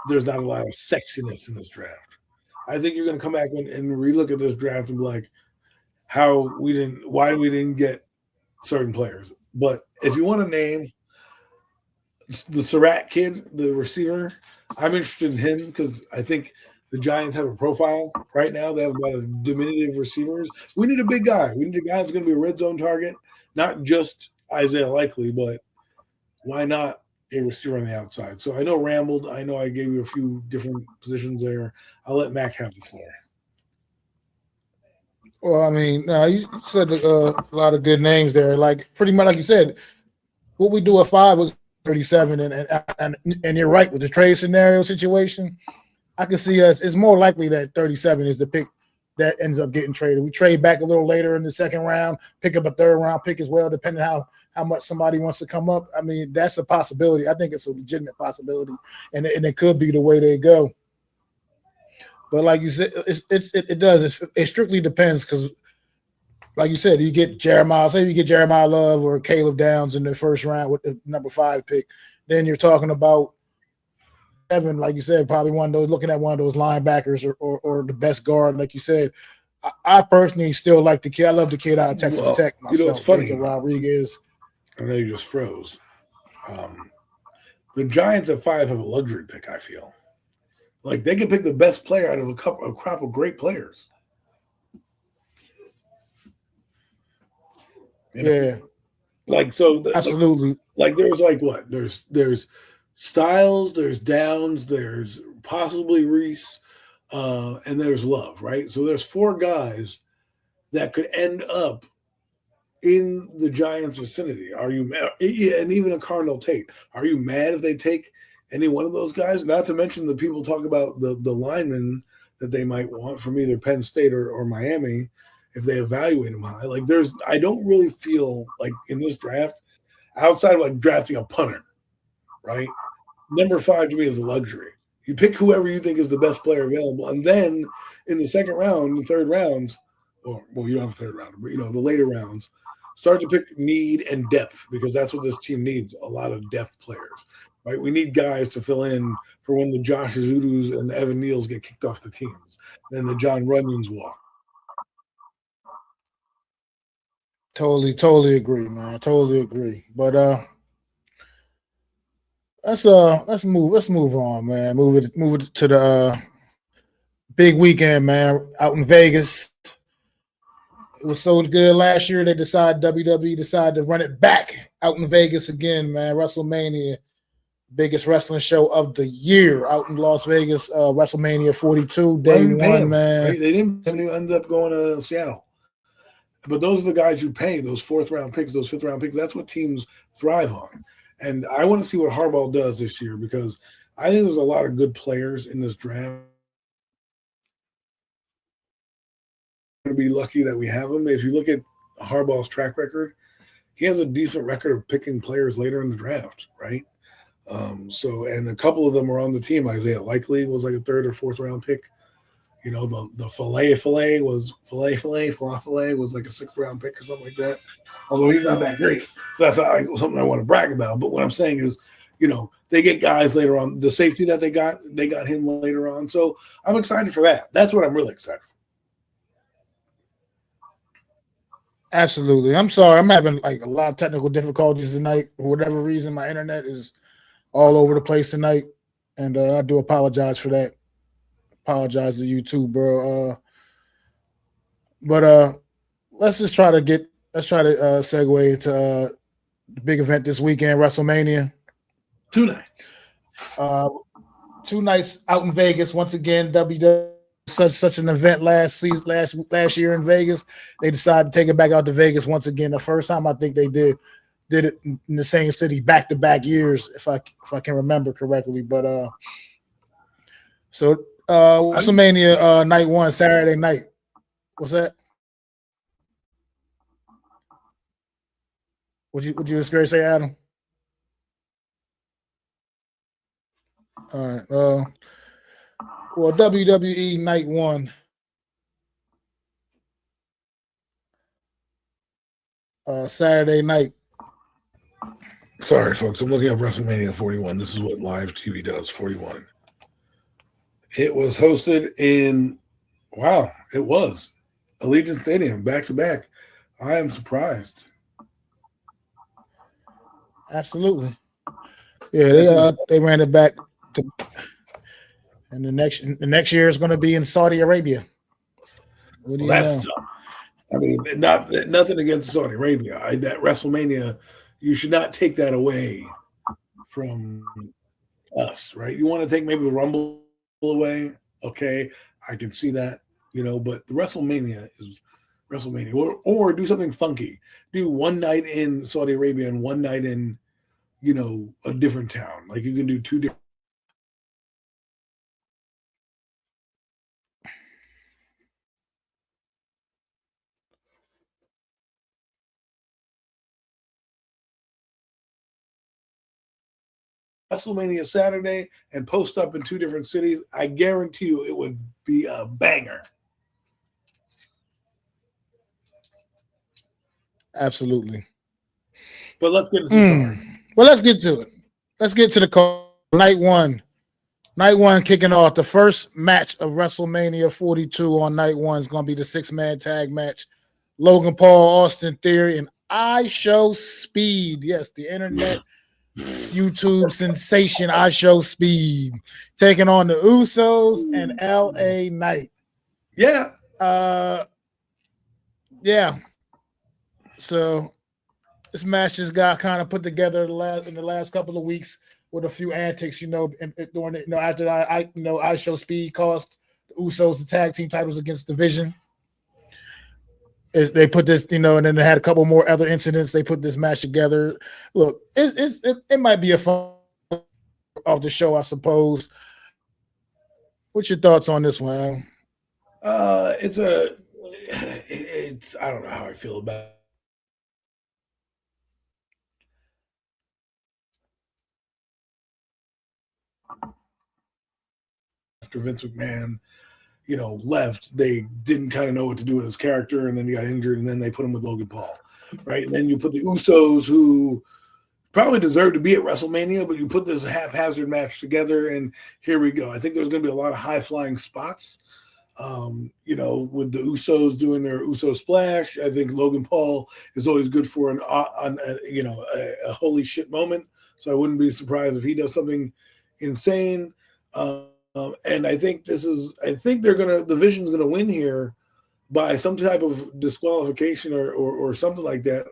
there's not a lot of sexiness in this draft. I think you're gonna come back and relook at this draft and be like, why we didn't get certain players. But if you want to name the Surratt kid, the receiver, I'm interested in him because I think the Giants have a profile right now. They have about a diminutive receivers. We need a big guy. We need a guy that's going to be a red zone target, not just Isaiah Likely, but why not a receiver on the outside? So I know rambled. I know I gave you a few different positions there. I'll let Mac have the floor. Well, I mean, you said a lot of good names there. Like pretty much, like you said, what we do at 5 was 37, and you're right with the trade scenario situation. I can see us. It's more likely that 37 is the pick that ends up getting traded. We trade back a little later in the second round, pick up a third round pick as well, depending how much somebody wants to come up. I mean, that's a possibility. I think it's a legitimate possibility, and it could be the way they go. But like you said, it does. It strictly depends because, like you said, you get Jeremiah. Say you get Jeremiah Love or Caleb Downs in the first round with the number 5 pick. Then you're talking about Evan, like you said, probably looking at one of those linebackers or the best guard, like you said. I personally still like the kid. I love the kid out of Texas Tech myself. You know, it's funny. Rodriguez. I know you just froze. The Giants at 5 have a luxury pick, I feel. Like they can pick the best player out of a crop of great players. You know? Yeah. Like so absolutely. Like there's like what? There's Styles, there's Downs, there's possibly Reese, and there's Love, right? So there's 4 guys that could end up in the Giants' vicinity. Are you mad? And even a Cardinal Tate. Are you mad if they take any one of those guys? Not to mention the people talk about the linemen that they might want from either Penn State or Miami if they evaluate them high. Like I don't really feel like in this draft, outside of like drafting a punter, right? Number 5 to me is a luxury. You pick whoever you think is the best player available. And then in the second round, the third rounds, or well, you don't have a third round, but the later rounds, start to pick need and depth because that's what this team needs, a lot of depth players. Right, we need guys to fill in for when the Josh Azudus and the Evan Neals get kicked off the teams. Then the John Runyons walk. Totally agree, man. Totally agree. But let's move on, man. Move it to the big weekend, man. Out in Vegas. It was so good last year. WWE decided to run it back out in Vegas again, man. WrestleMania. Biggest wrestling show of the year out in Las Vegas, WrestleMania 42, day 1, man. Right? They didn't end up going to Seattle. But those are the guys you pay, those 4th round picks, those 5th round picks. That's what teams thrive on. And I want to see what Harbaugh does this year because I think there's a lot of good players in this draft. We're going to be lucky that we have them. If you look at Harbaugh's track record, he has a decent record of picking players later in the draft, right? And a couple of them are on the team. Isaiah Likely was like a 3rd or 4th round pick. The falafel was like a 6th round pick or something like that. Although he's not that great. So that's something I want to brag about. But what I'm saying is, they get guys later on. The safety that they got him later on. So I'm excited for that. That's what I'm really excited for. Absolutely. I'm sorry. I'm having like a lot of technical difficulties tonight. For whatever reason, my internet is all over the place tonight. And I do apologize for that. Apologize to you too, bro. But let's try to segue to the big event this weekend, WrestleMania. 2 nights. 2 nights out in Vegas. Once again, WWE such an event last year in Vegas. They decided to take it back out to Vegas once again. The first time I think they did it in the same city back-to-back years, if I can remember correctly. But WrestleMania night 1, Saturday night. What's that? Would you just say, Adam? All right. Well, WWE night 1. Saturday night. Sorry, folks. I'm looking up WrestleMania 41. This is what live TV does. 41. It was hosted in Allegiant Stadium back to back. I am surprised. Absolutely. Yeah, they ran it back to, and the next year is going to be in Saudi Arabia. What do you That's know? tough. I mean, nothing against Saudi Arabia. That WrestleMania, you should not take that away from us, right? You want to take maybe the Rumble away, okay? I can see that, but the WrestleMania is WrestleMania, or do something funky. Do one night in Saudi Arabia and one night in, a different town. Like you can do two different. WrestleMania Saturday and post up in two different cities. I guarantee you it would be a banger. Absolutely. But let's get into the card. Well, let's get to it. Let's get to the card. Night one. Night one kicking off. The first match of WrestleMania 42 on night one is going to be the 6-man tag match. Logan Paul, Austin Theory, and I Show Speed. Yes, the internet, YouTube sensation, I Show Speed. Taking on the Usos and LA Knight. Yeah. Yeah. So this match just got kind of put together in the last couple of weeks with a few antics, during after I Show Speed cost the Usos the tag team titles against Division. They put this, and then they had a couple more other incidents. They put this match together. Look, it might be a fun of the show, I suppose. What's your thoughts on this one? It's I don't know how I feel about it. After Vince McMahon, left, they didn't kind of know what to do with his character, and then he got injured, and then they put him with Logan Paul, right? And then you put the Usos, who probably deserve to be at WrestleMania, but you put this haphazard match together, and here we go. I think there's going to be a lot of high-flying spots, with the Usos doing their Uso splash. I think Logan Paul is always good for a holy shit moment, so I wouldn't be surprised if he does something insane. And I think the Vision's gonna win here by some type of disqualification or something like that.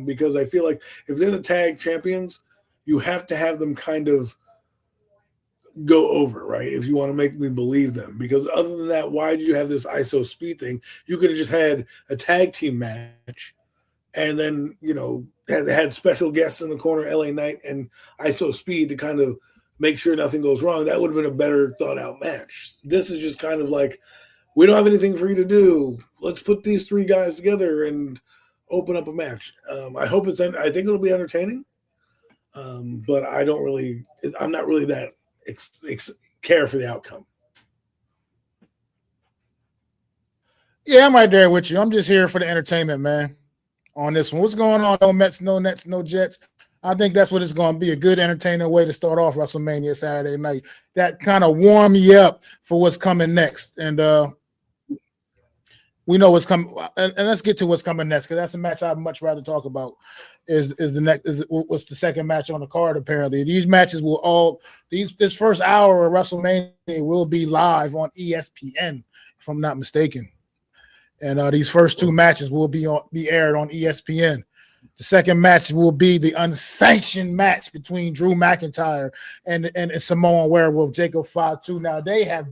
Because I feel like if they're the tag champions, you have to have them kind of go over, right? If you want to make me believe them. Because other than that, why did you have this ISO Speed thing? You could have just had a tag team match and then, had special guests in the corner, LA Knight and ISO Speed, to kind of make sure nothing goes wrong. That would have been a better thought out match. This is just kind of like, we don't have anything for you to do. Let's put these three guys together and open up a match. I think it'll be entertaining. But I'm not really that care for the outcome. Yeah, I'm right there with you. I'm just here for the entertainment, man, on this one. What's going on? No Mets, no Nets, no Jets. I think that's what it's going to be, a good, entertaining way to start off WrestleMania Saturday night. That kind of warm you up for what's coming next. And we know what's coming. And let's get to what's coming next, because that's a match I'd much rather talk about. What's the second match on the card, apparently. These matches this first hour of WrestleMania will be live on ESPN, if I'm not mistaken. And these first two matches will be aired on ESPN. The second match will be the unsanctioned match between Drew McIntyre and Samoan Werewolf Jacob Fatu. Now, they have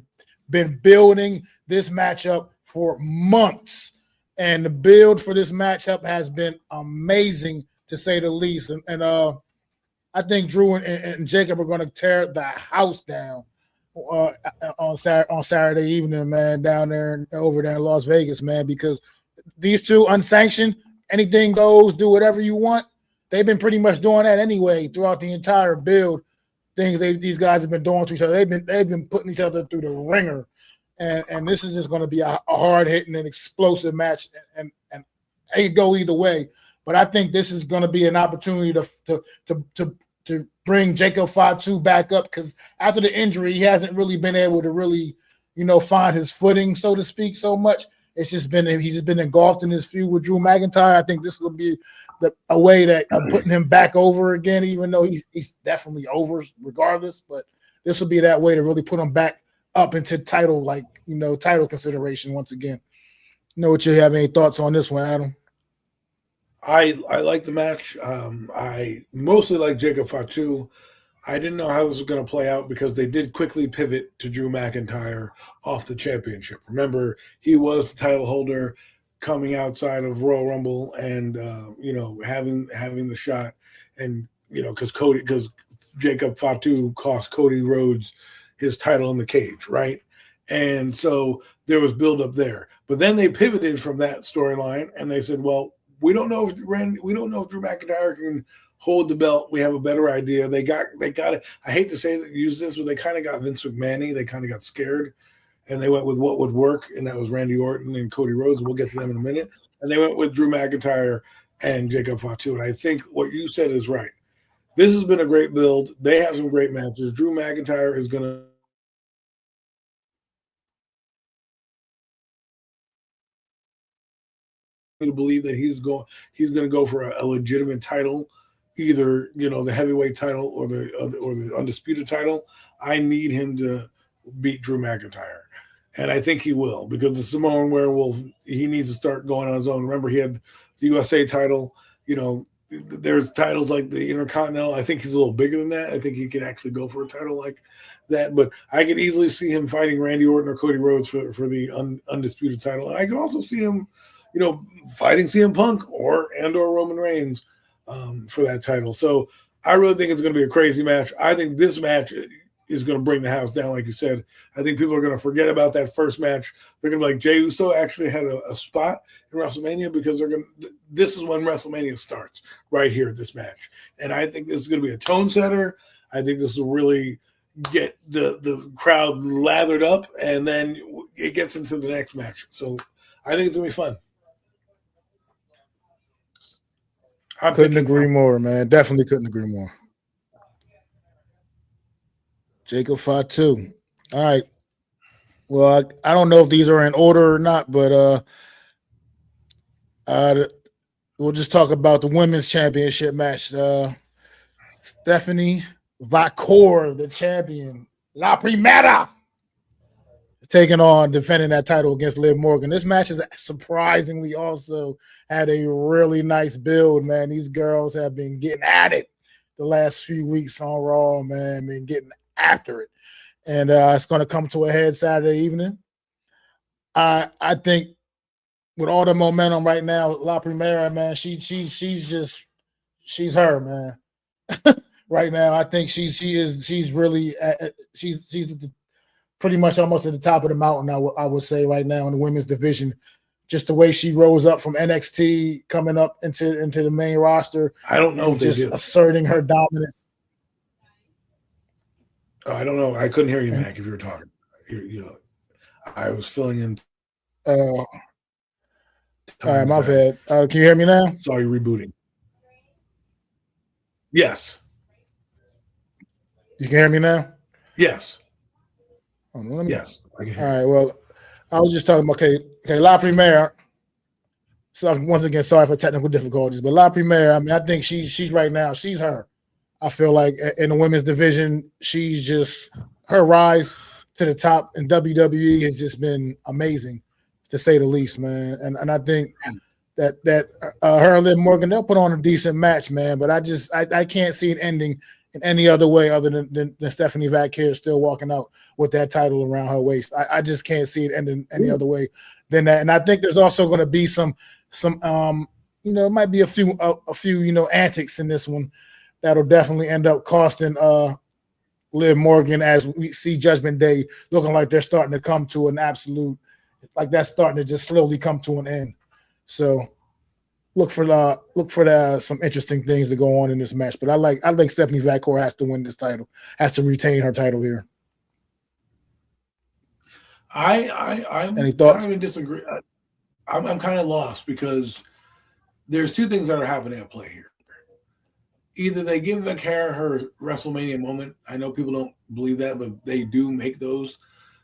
been building this matchup for months, and the build for this matchup has been amazing, to say the least. And I think Drew and Jacob are going to tear the house down on Saturday evening, man, over there in Las Vegas, man, because these two unsanctioned, anything goes, do whatever you want. They've been pretty much doing that anyway throughout the entire build. These guys have been doing to each other. They've been putting each other through the ringer, and this is just going to be a hard hitting and explosive match, and it could go either way. But I think this is going to be an opportunity to bring Jacob Fatu back up, because after the injury, he hasn't really been able to find his footing, so to speak, so much. It's just been he's just been engulfed in this feud with Drew McIntyre. I think this will be a way that putting him back over again, even though he's definitely over regardless. But this will be that way to really put him back up into title, title consideration once again. Know what you have any thoughts on this one, Adam? I like the match. I mostly like Jacob Fatu. I didn't know how this was going to play out because they did quickly pivot to Drew McIntyre off the championship. Remember, he was the title holder coming outside of Royal Rumble and having the shot, and because Jacob Fatu cost Cody Rhodes his title in the cage, right? And so there was buildup there. But then they pivoted from that storyline and they said, well, we don't know if Drew McIntyre can hold the belt. We have a better idea. They got it. I hate to say that use this, but they kind of got Vince McMahon. They kind of got scared and they went with what would work, and that was Randy Orton and Cody Rhodes. We'll get to them in a minute. And they went with Drew McIntyre and Jacob Fatu. And I think what you said is right. This has been a great build. They have some great matches. Drew McIntyre is going to believe that he's going to go for a legitimate title, either the heavyweight title or the undisputed title. I need him to beat Drew McIntyre, and I think he will, because the Samoan Werewolf, he needs to start going on his own. Remember, he had the USA title. There's titles like the Intercontinental. I think he's a little bigger than that. I think he can actually go for a title like that. But I could easily see him fighting Randy Orton or Cody Rhodes for the undisputed title. And I can also see him, fighting CM Punk or Roman Reigns for that title. So I really think it's going to be a crazy match. I think this match is going to bring the house down, like you said. I think people are going to forget about that first match. They're going to be like, Jey Uso actually had a spot in WrestleMania, because this is when WrestleMania starts, right here at this match. And I think this is going to be a tone setter. I think this will really get the crowd lathered up, and then it gets into the next match. So I think it's going to be fun. Couldn't agree more, man. Definitely couldn't agree more. Jacob Fatu. All right. Well, I don't know if these are in order or not, but we'll just talk about the women's championship match. Stephanie Vacor, the champion, La Primera, taking on, defending that title against Liv Morgan. This match is surprisingly also had a really nice build, man. These girls have been getting at it the last few weeks on Raw, man, been getting after it. And it's going to come to a head Saturday evening. I think with all the momentum right now, La Primera, man, she's her, man. Right now, I think she's really pretty much almost at the top of the mountain. I would say right now in the women's division, just the way she rose up from NXT, coming up into the main roster. I don't know if they just asserting her dominance. Oh, I don't know. I couldn't hear you, Mac, if you were talking. I was filling in. All right, my bad. Can you hear me now? Saw you rebooting. Yes. You can hear me now? Yes. Yes. I can hear all right. Well, I was just talking about okay, La Primera. So once again, sorry for technical difficulties, but La Primera, I mean, I think she's right now, she's her. I feel like in the women's division, she's just, her rise to the top in WWE has just been amazing, to say the least, man. And I think that her and Liv Morgan, they'll put on a decent match, man. But I can't see it ending in any other way other than Stephanie Vacur still walking out with that title around her waist. I just can't see it ending any other way than that. And I think there's also going to be some it might be a few antics in this one that'll definitely end up costing Liv Morgan, as we see Judgment Day looking like they're starting to come to an absolute, like that's starting to just slowly come to an end. So look for some interesting things to go on in this match. But I think Stephanie Vacur has to win this title, has to retain her title here. I'm Any thoughts? kind of disagree. I'm kind of lost, because there's two things that are happening at play here. Either they give Vacur her WrestleMania moment. I know people don't believe that, but they do make those.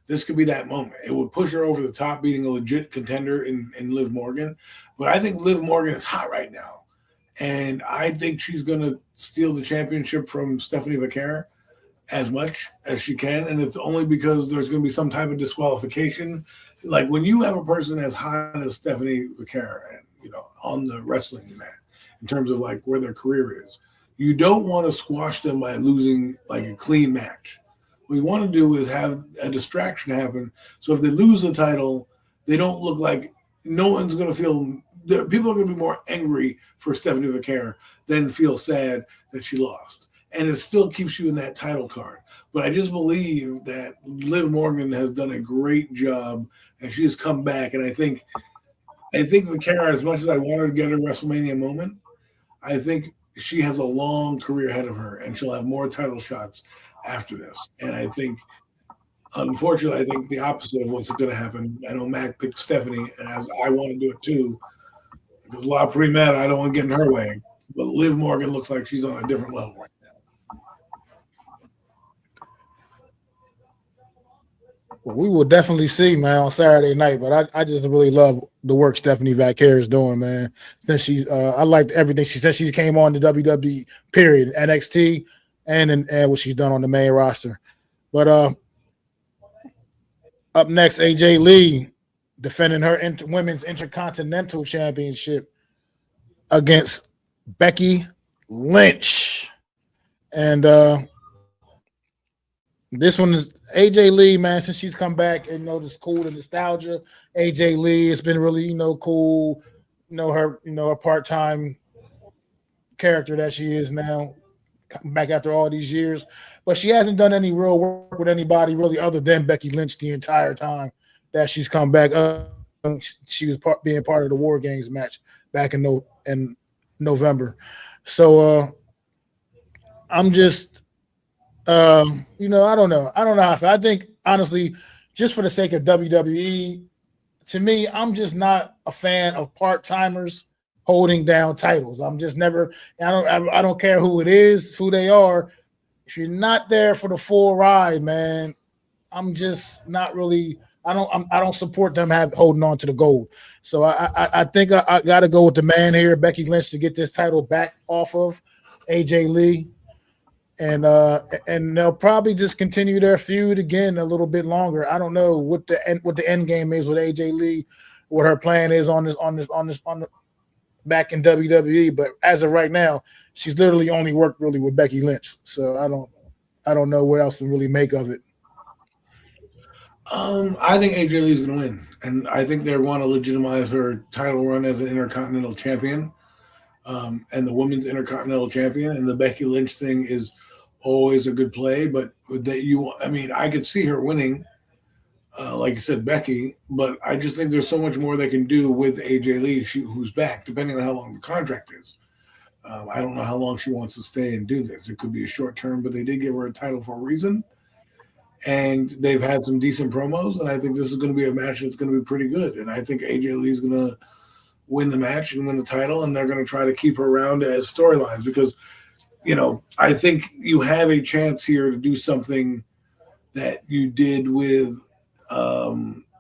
this could be that moment. It would push her over the top, beating a legit contender in Liv Morgan. But I think Liv Morgan is hot right now. And I think she's going to steal the championship from Stephanie Vaquer as much as she can. And it's only because there's going to be some type of disqualification. Like when you have a person as hot as Stephanie Vaquer and, on the wrestling mat in terms of like where their career is, you don't want to squash them by losing like a clean match. What you want to do is have a distraction happen. So if they lose the title, they don't look like no one's going to feel people are going to be more angry for Stephanie Vaquer than feel sad that she lost. And it still keeps you in that title card. But I just believe that Liv Morgan has done a great job and she's come back. And I think Vaquer, as much as I want her to get a WrestleMania moment, I think she has a long career ahead of her and she'll have more title shots after this. And I think, unfortunately, I think the opposite of what's going to happen. I know Mac picked Stephanie, and as I want to do it too, because a lot of pretty mad. I don't want to get in her way. But Liv Morgan looks like she's on a different level right now. Well, we will definitely see, man, on Saturday night. But I just really love the work Stephanie Vaquer is doing, man. Then I liked everything she said. She came on the WWE period, NXT, and what she's done on the main roster. But up next, AJ Lee defending her women's intercontinental championship against Becky Lynch. And this one is AJ Lee, man, since she's come back and this cool and nostalgia. AJ Lee, it's been really, cool. Her part-time character that she is now, coming back after all these years. But she hasn't done any real work with anybody really other than Becky Lynch the entire time that she's come back. She was being part of the War Games match back in November. So I'm just, I don't know. I don't know how I feel. I think, honestly, just for the sake of WWE, to me, I'm just not a fan of part-timers holding down titles. I'm just never, I don't care who it is, who they are. If you're not there for the full ride, man, I'm just not really, I don't support them holding on to the gold. So I think I got to go with the man here, Becky Lynch, to get this title back off of AJ Lee. And they'll probably just continue their feud again a little bit longer. I don't know what the end game is with AJ Lee, what her plan is on the back in WWE. But as of right now, she's literally only worked really with Becky Lynch. So I don't know what else to really make of it. I think AJ Lee is going to win, and I think they want to legitimize her title run as an Intercontinental Champion, and the Women's Intercontinental Champion. And the Becky Lynch thing is always a good play, but I could see her winning, like you said, Becky. But I just think there's so much more they can do with AJ Lee, who's back, depending on how long the contract is. I don't know how long she wants to stay and do this. It could be a short term, but they did give her a title for a reason. And they've had some decent promos, and I think this is going to be a match that's going to be pretty good. And I think AJ Lee is going to win the match and win the title, and they're going to try to keep her around as storylines because, I think you have a chance here to do something that you did with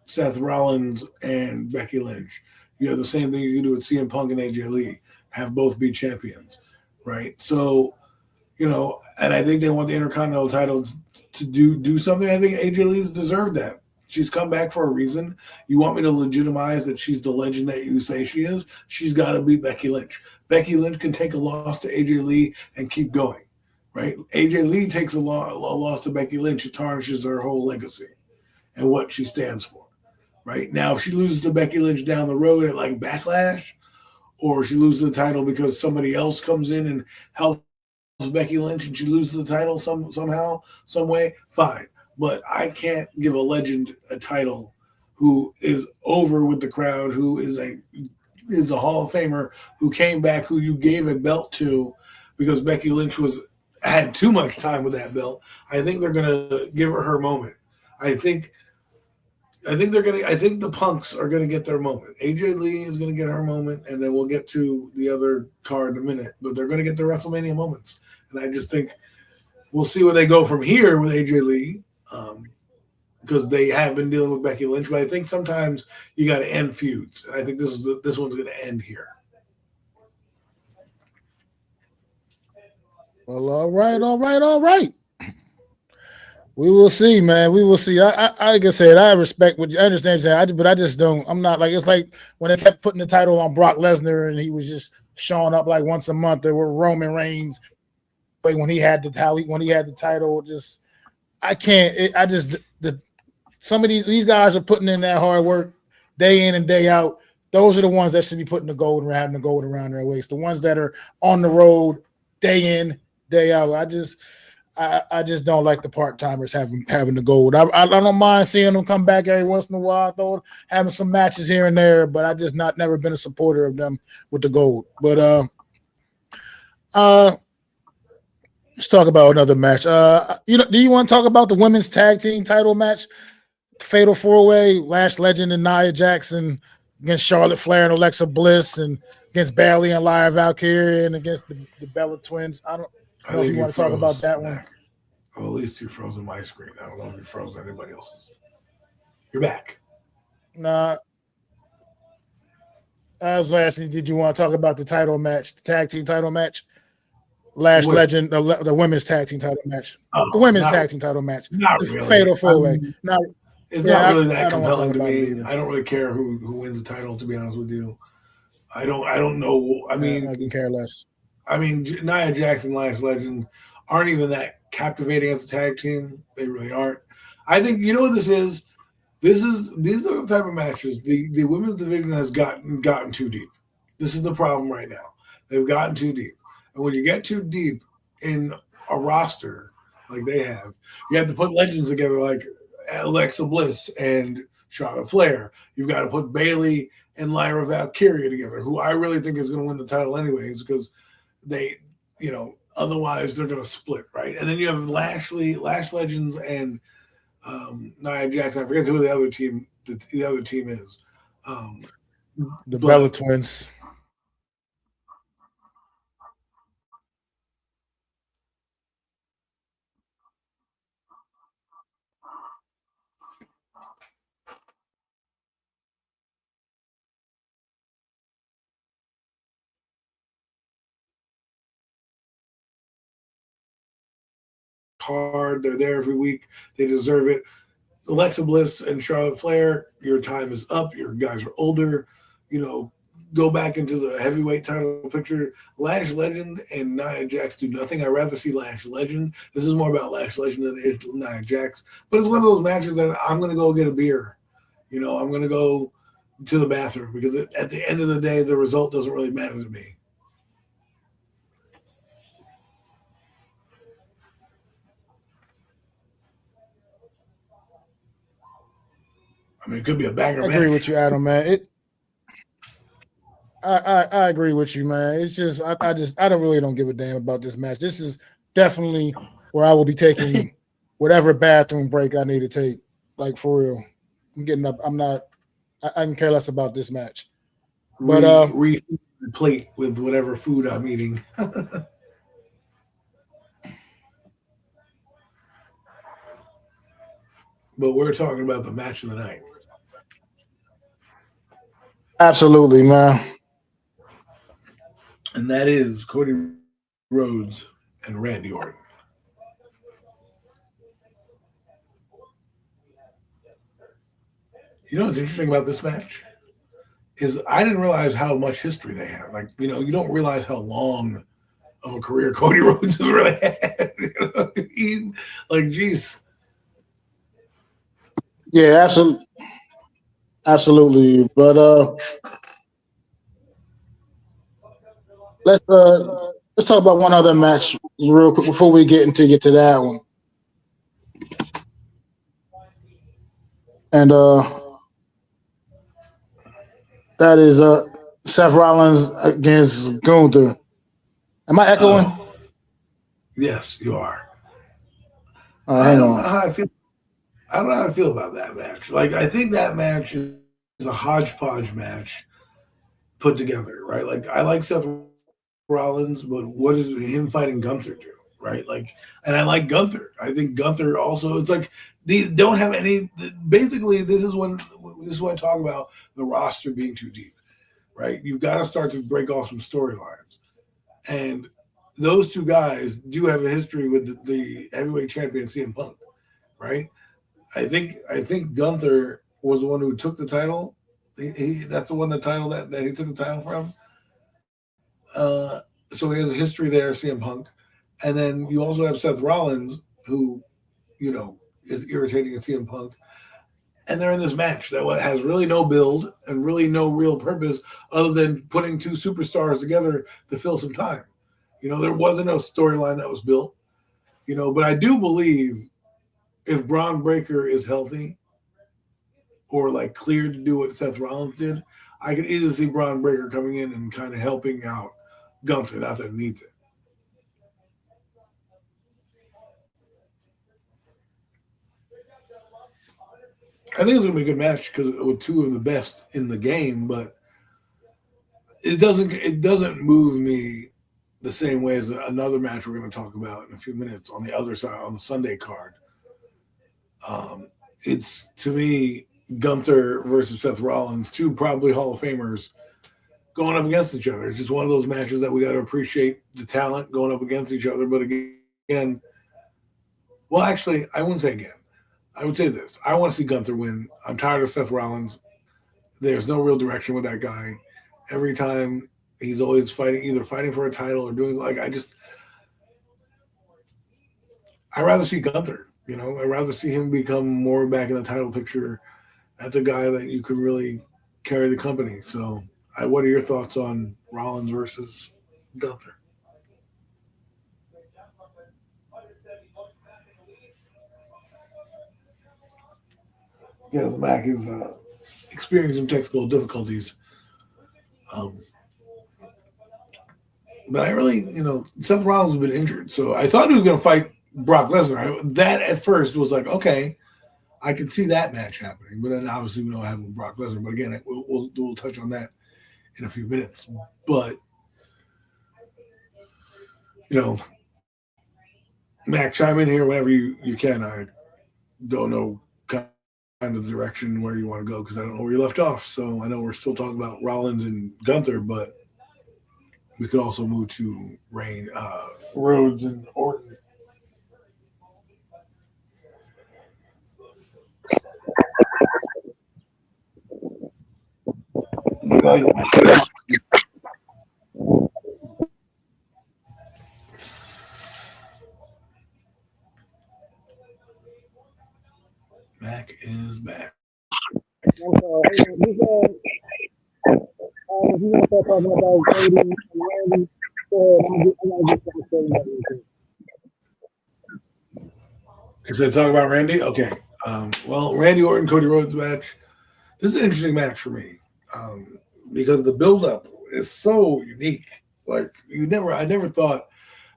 Seth Rollins and Becky Lynch. You have the same thing you can do with CM Punk and AJ Lee, have both be champions, right? So, and I think they want the Intercontinental title to do something. I think AJ Lee's deserved that. She's come back for a reason. You want me to legitimize that she's the legend that you say she is? She's got to beat Becky Lynch. Becky Lynch can take a loss to AJ Lee and keep going, right? AJ Lee takes a loss to Becky Lynch. It tarnishes her whole legacy and what she stands for, right? Now, if she loses to Becky Lynch down the road at like Backlash, or she loses the title because somebody else comes in and helps Becky Lynch and she loses the title somehow, some way, fine. But I can't give a legend a title who is over with the crowd, who is a Hall of Famer, who came back, who you gave a belt to because Becky Lynch had too much time with that belt. I think they're gonna give her moment. I think the Punks are gonna get their moment. AJ Lee is gonna get her moment, and then we'll get to the other card in a minute. But they're gonna get their WrestleMania moments, and I just think we'll see where they go from here with AJ Lee. because they have been dealing with Becky Lynch. But I think sometimes you got to end feuds, and I think this one's going to end here. Well, all right, all right, all right. We will see, man. We will see. Like I said, I respect what you understand, but I just don't. I'm not like it's like when they kept putting the title on Brock Lesnar and he was just showing up like once a month. There were Roman Reigns, but when he had the title, just I can't. I just some of these guys are putting in that hard work day in and day out. Those are the ones that should be putting the gold around having the gold around their waist. The ones that are on the road day in, day out. I just don't like the part timers having the gold. I don't mind seeing them come back every once in a while, having some matches here and there, but I just never been a supporter of them with the gold. But let's talk about another match. Do you want to talk about the women's tag team title match? Fatal 4-way, Lash Legend and Nia Jackson against Charlotte Flair and Alexa Bliss, and against Bayley and Lyra Valkyria, and against the Bella Twins. I don't know if you want to talk about that one. Well, at least you froze on my screen. I don't know if you froze on anybody else's. You're back. Nah. I was asking, did you want to talk about the title match, the tag team title match? Lash Legend, the women's tag team title match. The women's tag team title match. Not really. Fatal 4-way. It's not really that compelling to me. I don't really care who wins the title, to be honest with you. I don't know. I mean, I can care less. I mean, Nia Jackson, Lash Legend aren't even that captivating as a tag team. They really aren't. I think you know what this is. These are the type of matches. The women's division has gotten too deep. This is the problem right now. They've gotten too deep, and when you get too deep in a roster like they have, you have to put legends together like Alexa Bliss and Charlotte Flair. You've got to put Bayley and Lyra Valkyria together, who I really think is going to win the title anyways, because they, otherwise they're going to split, right? And then you have Lash Legends and Nia Jackson. I forget who the other team is. The Bella Twins. Hard. They're there every week. They deserve it. Alexa Bliss and Charlotte Flair, your time is up. Your guys are older. Go back into the heavyweight title picture. Lash Legend and Nia Jax do nothing. I'd rather see Lash Legend. This is more about Lash Legend than it is Nia Jax. But it's one of those matches that I'm going to go get a beer. I'm going to go to the bathroom because at the end of the day, the result doesn't really matter to me. I mean, it could be a banger match. I agree with you, Adam, man. I agree with you, man. It's just I don't give a damn about this match. This is definitely where I will be taking whatever bathroom break I need to take. Like for real. I'm getting up. I can care less about this match. But plate with whatever food I'm eating. But we're talking about the match of the night. Absolutely, man. And that is Cody Rhodes and Randy Orton. You know what's interesting about this match? Is I didn't realize how much history they have. Like, you don't realize how long of a career Cody Rhodes has really had. Like, geez. Yeah, absolutely. Absolutely. But let's talk about one other match real quick before we get to that one. And that is Seth Rollins against Gunther. Am I echoing? Yes, you are. I don't know how I feel. I don't know how I feel about that match. Like, I think that match is a hodgepodge match put together, right? Like, I like Seth Rollins, but what does him fighting Gunther do? right? Like, and I like Gunther. I think Gunther also. It's like they don't have any. Basically, this is when I talk about the roster being too deep, right? You've got to start to break off some storylines, and those two guys do have a history with the heavyweight champion CM Punk, right? I think Gunther was the one who took the title. That's the one that he took the title from. Uh, so he has a history there, CM Punk, and then you also have Seth Rollins, who is irritating at CM Punk, and they're in this match that has really no build and really no real purpose other than putting two superstars together to fill some time. There wasn't a storyline that was built. But I do believe if Braun Breaker is healthy or like cleared to do what Seth Rollins did, I could easily see Braun Breaker coming in and kind of helping out Gunther, not that it needs it. I think it's going to be a good match because with two of the best in the game, but it doesn't move me the same way as another match we're going to talk about in a few minutes on the other side on the Sunday card. It's to me Gunther versus Seth Rollins, two probably Hall of Famers going up against each other. It's just one of those matches that we got to appreciate the talent going up against each other. But again, well, actually, I wouldn't say again. I would say this. I want to see Gunther win. I'm tired of Seth Rollins. There's no real direction with that guy. Every time he's always either fighting for a title or doing I'd rather see Gunther. I'd rather see him become more back in the title picture. That's a guy that you could really carry the company. So, what are your thoughts on Rollins versus Gunther? Yes, Mac is experiencing technical difficulties. But I really, Seth Rollins has been injured. So I thought he was going to fight Brock Lesnar. That at first was like, okay, I can see that match happening. But then obviously we know what happened with Brock Lesnar. But again, we'll touch on that in a few minutes. But, Mac, chime in here whenever you can. I don't know kind of the direction where you want to go because I don't know where you left off. So I know we're still talking about Rollins and Gunther, but we could also move to Rhodes and Orton. Mac is back. If you want to start talking about Cody and Randy, go ahead. I'm gonna get to the Is that talking about Randy? Okay. Well, Randy Orton, Cody Rhodes match. This is an interesting match for me because the build-up is so unique. Like I never thought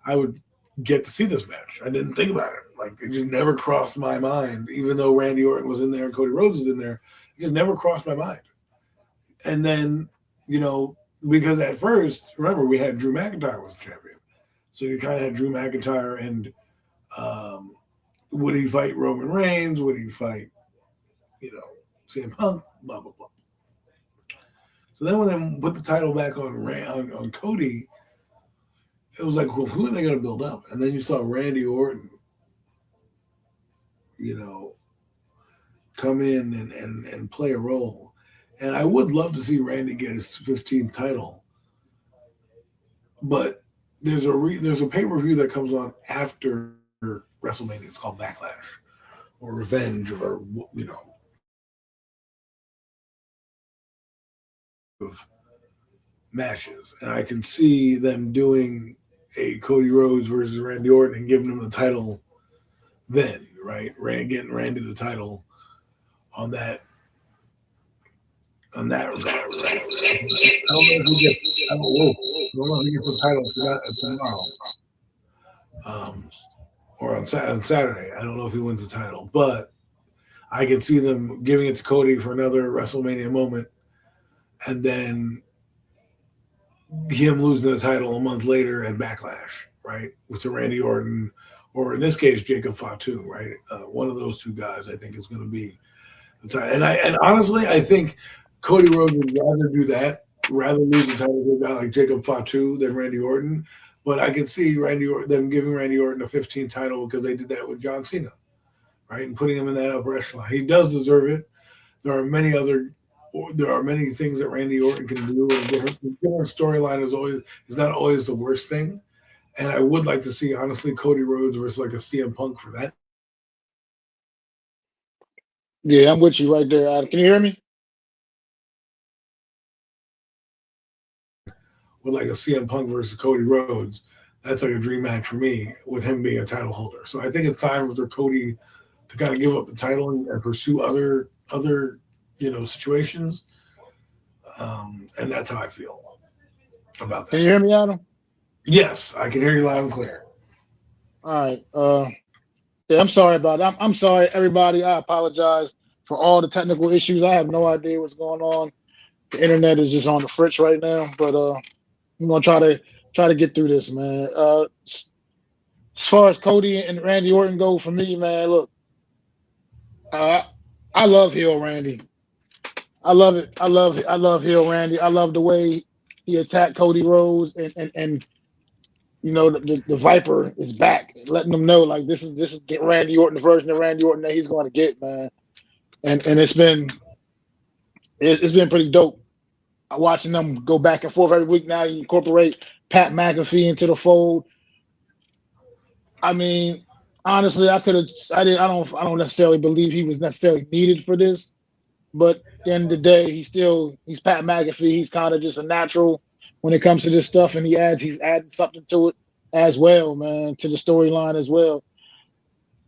I would get to see this match. I didn't think about it. Like it just never crossed my mind. Even though Randy Orton was in there and Cody Rhodes was in there, it just never crossed my mind. And then because at first, remember we had Drew McIntyre was the champion, so you kind of had Drew McIntyre and would he fight Roman Reigns? Would he fight CM Punk? Blah blah blah. So then when they put the title back on Cody, it was like, well, who are they going to build up? And then you saw Randy Orton, come in and play a role. And I would love to see Randy get his 15th title. But there's a pay-per-view that comes on after WrestleMania. It's called Backlash or Revenge or, of matches. And I can see them doing a Cody Rhodes versus Randy Orton and giving him the title then, right? Getting Randy the title on that regard, right? I don't know if he gets the title tomorrow. Or on Saturday. I don't know if he wins the title, but I can see them giving it to Cody for another WrestleMania moment and then him losing the title a month later at Backlash. right? With Randy Orton, or in this case, Jacob Fatu, right? One of those two guys, I think, is going to be the time. And honestly, I think Cody Rhodes would rather do that, rather lose the title to a guy like Jacob Fatu than Randy Orton. But I can see them giving Randy Orton a 15 title because they did that with John Cena, right? And putting him in that upper echelon. He does deserve it. There are many things that Randy Orton can do, and different storyline is not always the worst thing. And I would like to see, honestly, Cody Rhodes versus like a CM Punk for that. Yeah, I'm with you right there, Adam. Can you hear me? With like a CM Punk versus Cody Rhodes, that's like a dream match for me with him being a title holder. So I think it's time for Cody to kind of give up the title and pursue other situations. And that's how I feel about Can you that. hear me, Adam? Yes, I can hear you loud and clear. All right. Yeah, I'm sorry about that. I'm sorry, everybody. I apologize for all the technical issues. I have no idea what's going on. The internet is just on the fritz right now, but I'm gonna try to get through this, man. As far as Cody and Randy Orton go, for me, man, look, uh, I love heel Randy. I love it. I love heel Randy. I love the way he attacked Cody Rhodes, and the Viper is back, letting them know like this is get Randy Orton, the version of Randy Orton that he's going to get, man. And it's been pretty dope. Watching them go back and forth every week. Now you incorporate Pat McAfee into the fold. I mean, honestly, I could have. I did. I don't necessarily believe he was necessarily needed for this. But at the end of the day, he's Pat McAfee. He's kind of just a natural when it comes to this stuff, and he's adding something to it as well, man, to the storyline as well.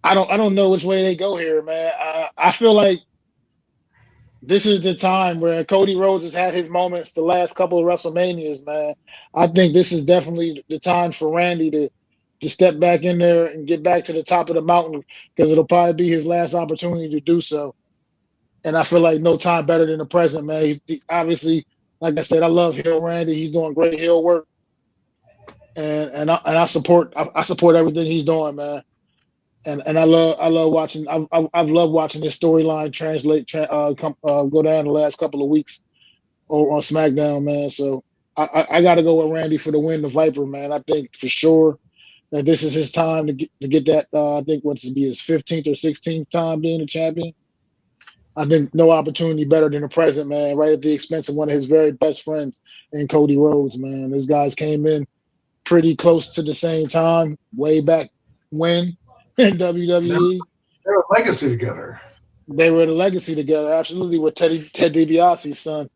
I don't know which way they go here, man. I feel like this is the time where Cody Rhodes has had his moments the last couple of WrestleManias, man. I think this is definitely the time for Randy to step back in there and get back to the top of the mountain because it'll probably be his last opportunity to do so. And I feel like no time better than the present, man. Obviously, like I said, I love Hill Randy. He's doing great Hill work, and I support everything he's doing, man. And I love watching. I've loved watching this storyline go down the last couple of weeks on SmackDown, man. So I got to go with Randy for the win, the Viper, man. I think for sure that this is his time to get that. I think what's to be his 15th or 16th time being a champion. I think no opportunity better than the present, man. Right at the expense of one of his very best friends in Cody Rhodes, man. These guys came in pretty close to the same time, way back when in WWE. They're a legacy together. They were the legacy together, absolutely, with Ted DiBiase's son.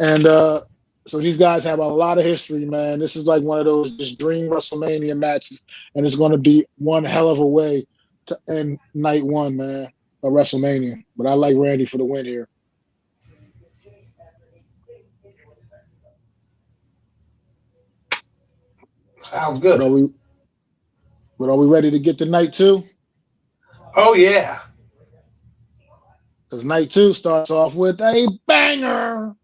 And so these guys have a lot of history, man. This is like one of those just dream WrestleMania matches, and it's going to be one hell of a way to end night one, man, of WrestleMania. But I like Randy for the win here. Sounds But good. are we ready to get to night two? Oh yeah. Because night two starts off with a banger.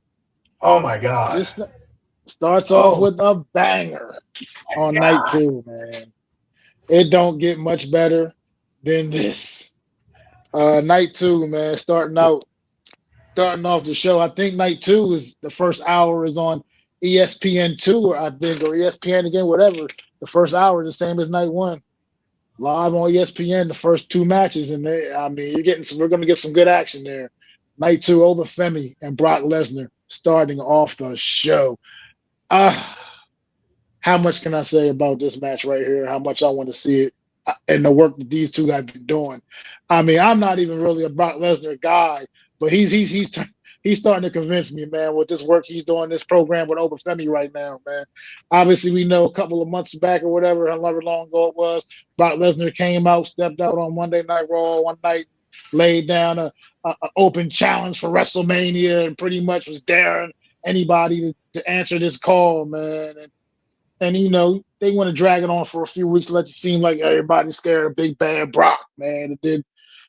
Oh my god. This starts off Oh with a banger on night yeah. two, man. It don't get much better than this. Night two, man, starting off the show. I think night two is the first hour is on ESPN2, or I think, or ESPN again, whatever. The first hour is the same as night one. Live on ESPN, the first two matches, and I mean, we're gonna get some good action there. Night two, Obafemi and Brock Lesnar starting off the show. Ah, how much can I say about this match right here? How much I want to see it and the work that these two have been doing. I mean, I'm not even really a Brock Lesnar guy, but he's starting to convince me, man, with this work he's doing, this program with Obafemi right now, man. Obviously, we know a couple of months back or whatever, however long ago it was, Brock Lesnar came out, stepped out on Monday Night Raw one night, laid down a open challenge for WrestleMania, and pretty much was daring anybody to answer this call, man. And they want to drag it on for a few weeks, let it seem like everybody's scared of Big Bad Brock, man. And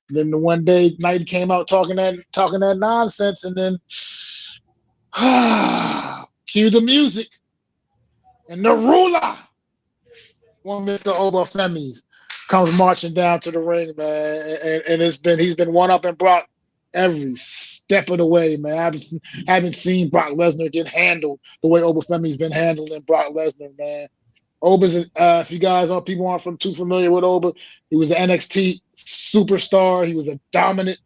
then the one day night he came out talking that nonsense, and then cue the music and the ruler one Mr. Obafemi comes marching down to the ring, man, and he's been one up in Brock every step of the way, man. I haven't seen Brock Lesnar get handled the way Obafemi's been handling Brock Lesnar, man. Oba's, if you guys are people aren't too familiar with Oba, he was an NXT superstar. He was a dominant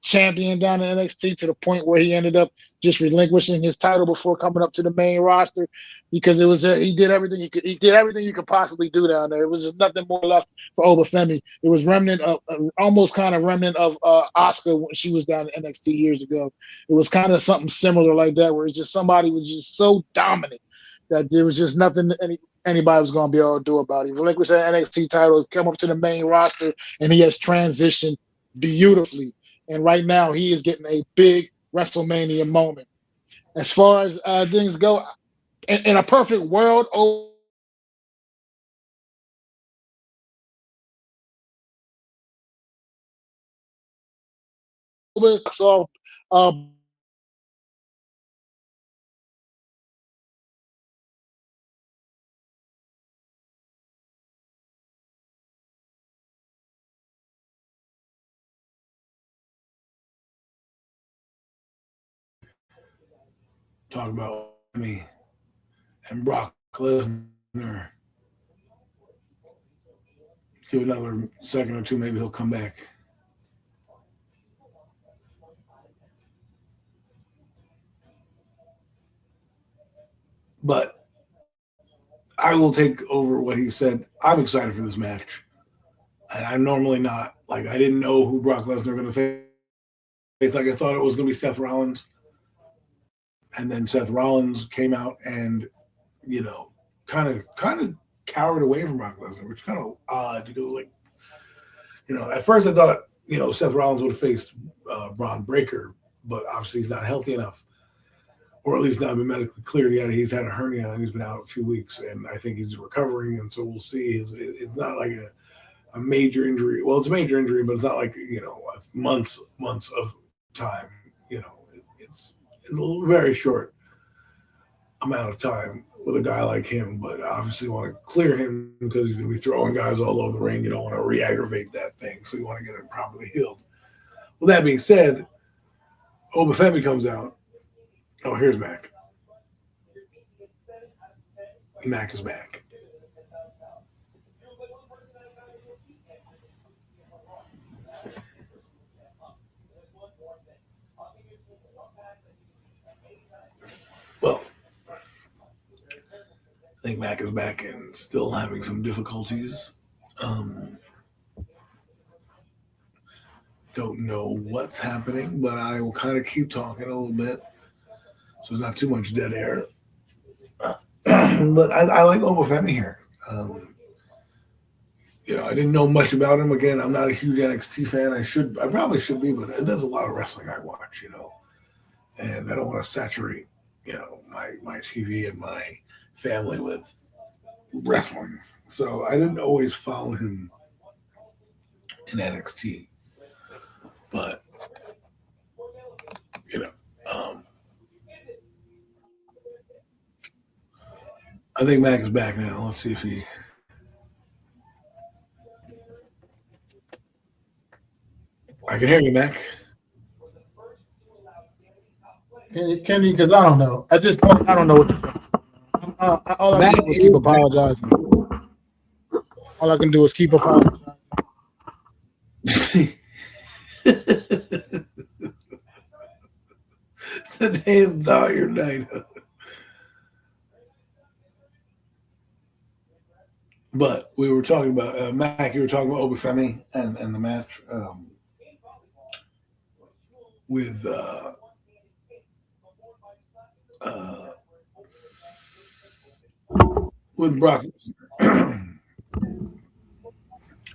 champion down in NXT to the point where he ended up just relinquishing his title before coming up to the main roster because he did everything he did everything you could possibly do down there. It was just nothing more left for Obafemi. It was remnant of almost kind of remnant of Asuka when she was down in NXT years ago. It was kind of something similar like that where it's just somebody was just so dominant that there was just nothing anybody was going to be able to do about it. He relinquished that NXT title, come up to the main roster, and he has transitioned beautifully. And right now, he is getting a big WrestleMania moment. As far as things go, in a perfect world, so Talk about me and Brock Lesnar. Give another second or two, maybe he'll come back. But I will take over what he said. I'm excited for this match. And I'm normally not. Like, I didn't know who Brock Lesnar was going to face. Like, I thought it was going to be Seth Rollins. And then Seth Rollins came out and, kind of cowered away from Brock Lesnar, which is kind of odd because, like, at first I thought, Seth Rollins would have faced Braun Breaker, but obviously he's not healthy enough, or at least not been medically cleared yet. He's had a hernia and he's been out a few weeks, and I think he's recovering, and so we'll see. It's not like a major injury. Well, it's a major injury, but it's not like, months of time. It's a very short amount of time with a guy like him, but obviously want to clear him because he's going to be throwing guys all over the ring. You don't want to re-aggravate that thing, so you want to get him properly healed. Well, that being said, Obafemi comes out. Oh, here's Mac. Mac is back. Well, I think Mac is back and still having some difficulties. Don't know what's happening, but I will kind of keep talking a little bit, so there's not too much dead air. But I like Obafemi here. I didn't know much about him. Again, I'm not a huge NXT fan. I probably should be, but there's a lot of wrestling I watch, and I don't want to saturate, my TV and my family with wrestling. So I didn't always follow him in NXT, but I think Mac is back now. Let's see if he. I can hear you, Mac. Can you? Because I don't know. At this point, I don't know what to say. All I can do is keep apologizing. All I can do is keep apologizing. Today is not your night. But we were talking about Mac. You were talking about Obafemi and the match with Brock.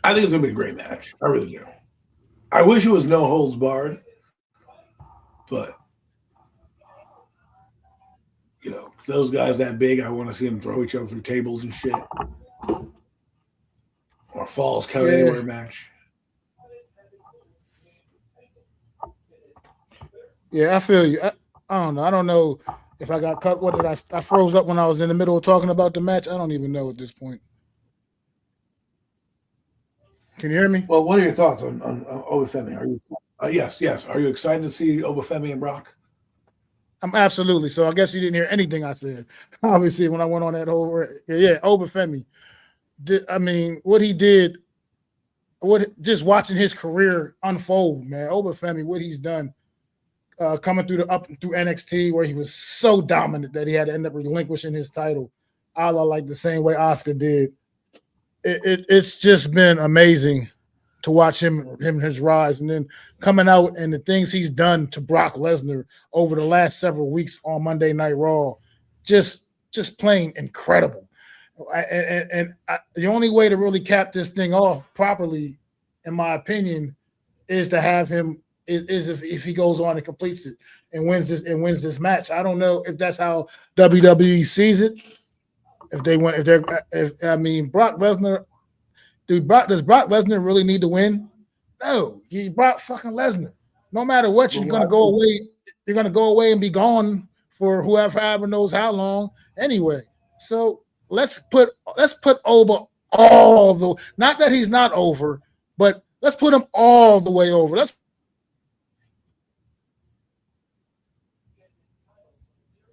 I think it's gonna be a great match. I really do. I wish it was no holds barred, but those guys that big, I want to see them throw each other through tables and shit, or falls count anywhere match. Yeah, I feel you. I don't know. I don't know if I got cut. What did I froze up when I was in the middle of talking about the match? I don't even know at this point. Can you hear me? Well, what are your thoughts on Obafemi? Are you yes? Are you excited to see Obafemi and Brock? I'm absolutely. So I guess you didn't hear anything I said. Obviously, when I went on that whole Obafemi. I mean, what he did, just watching his career unfold, man. Obafemi, what he's done, coming through through NXT, where he was so dominant that he had to end up relinquishing his title, a la like the same way Oscar did. It's just been amazing to watch him his rise, and then coming out and the things he's done to Brock Lesnar over the last several weeks on Monday Night Raw, just plain incredible. The only way to really cap this thing off properly, in my opinion, is to have him is if he goes on and completes it and wins this match. I don't know if that's how WWE sees it. If I mean, Brock Lesnar, does Brock Lesnar really need to win? No, he Brock fucking Lesnar. No matter what, you're gonna go away. You're gonna go away and be gone for whoever knows how long anyway. So let's put Oba all the, not that he's not over, but let's put him all the way over. Let's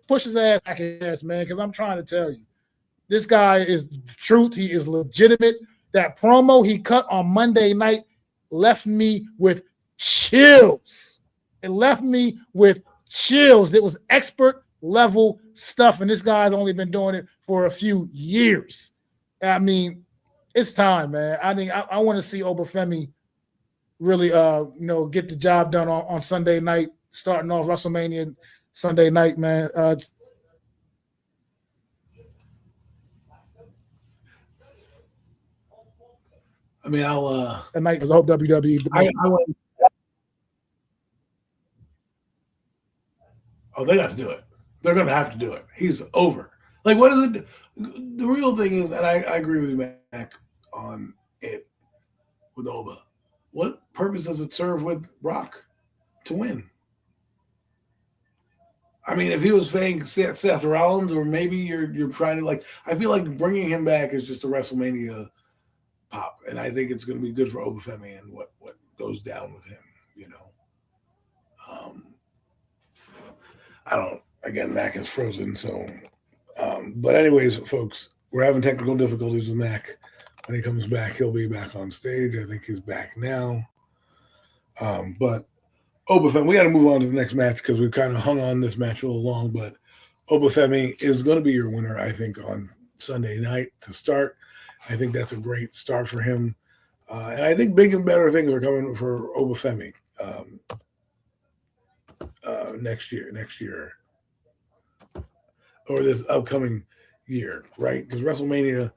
push his ass back his ass, man, because I'm trying to tell you, this guy is the truth. He is legitimate. That promo he cut on Monday night left me with chills. It left me with chills. It was expert level stuff, and this guy's only been doing it for a few years. I mean, it's time, man. I think I want to see Obafemi really, get the job done on Sunday night, starting off WrestleMania Sunday night, man. I mean, I'll night because I hope WWE. Oh, they got to do it. They're going to have to do it. He's over. Like, what is it? The real thing is, and I agree with you, Mac, on it with Oba. What purpose does it serve with Brock to win? I mean, if he was saying Seth Rollins, or maybe you're trying to, like, I feel like bringing him back is just a WrestleMania pop, and I think it's going to be good for Obafemi and what goes down with him. I don't. Again, Mac is frozen, so. But anyways, folks, we're having technical difficulties with Mac. When he comes back, he'll be back on stage. I think he's back now. But Obafemi, we got to move on to the next match because we've kind of hung on this match a little long. But Obafemi is going to be your winner, I think, on Sunday night to start. I think that's a great start for him. And I think big and better things are coming for Obafemi next year, or this upcoming year, right? Because WrestleMania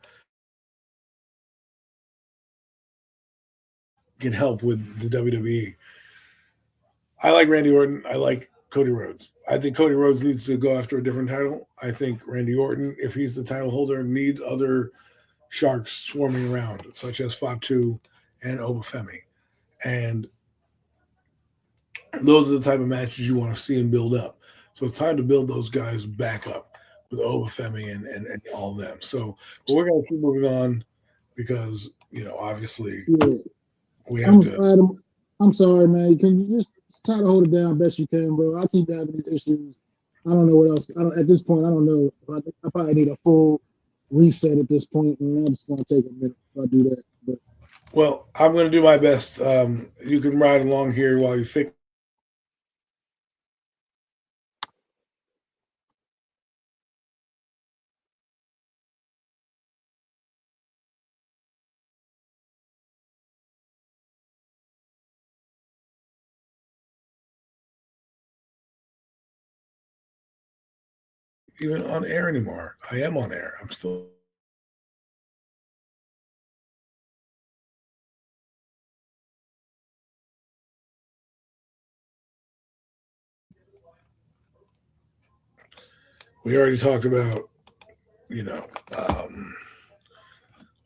can help with the WWE. I like Randy Orton. I like Cody Rhodes. I think Cody Rhodes needs to go after a different title. I think Randy Orton, if he's the title holder, needs other sharks swarming around, such as Fatu and Obafemi. And those are the type of matches you want to see and build up. So it's time to build those guys back up with Obafemi and all of them. So we're going to keep moving on because, obviously we have to. I'm sorry, man. Can you just try to hold it down best you can, bro? I keep having these issues. I don't know what else. At this point, I don't know. I probably need a full reset at this point, and I'm just going to take a minute if I do that. But. Well, I'm going to do my best. You can ride along here while you fix. Even on air anymore. I am on air. I'm still. We already talked about,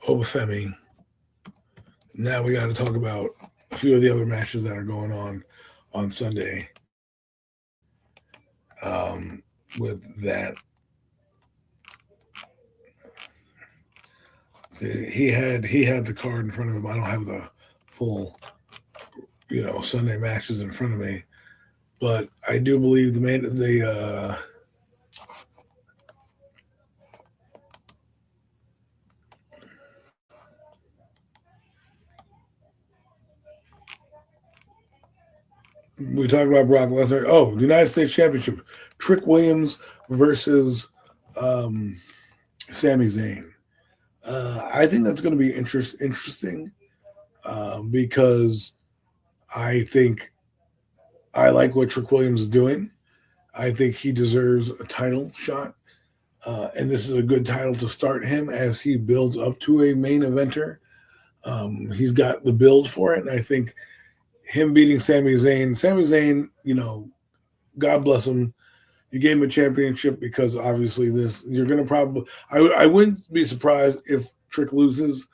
Obafemi. Now we got to talk about a few of the other matches that are going on Sunday. With that, He had the card in front of him. I don't have the full, Sunday matches in front of me, but I do believe we talked about Brock Lesnar. Oh, the United States Championship: Trick Williams versus Sami Zayn. I think that's going to be interesting because I think I like what Trick Williams is doing. I think he deserves a title shot. And this is a good title to start him as he builds up to a main eventer. He's got the build for it. And I think him beating Sami Zayn, God bless him. You gave him a championship because obviously you're going to probably, I wouldn't be surprised if Trick loses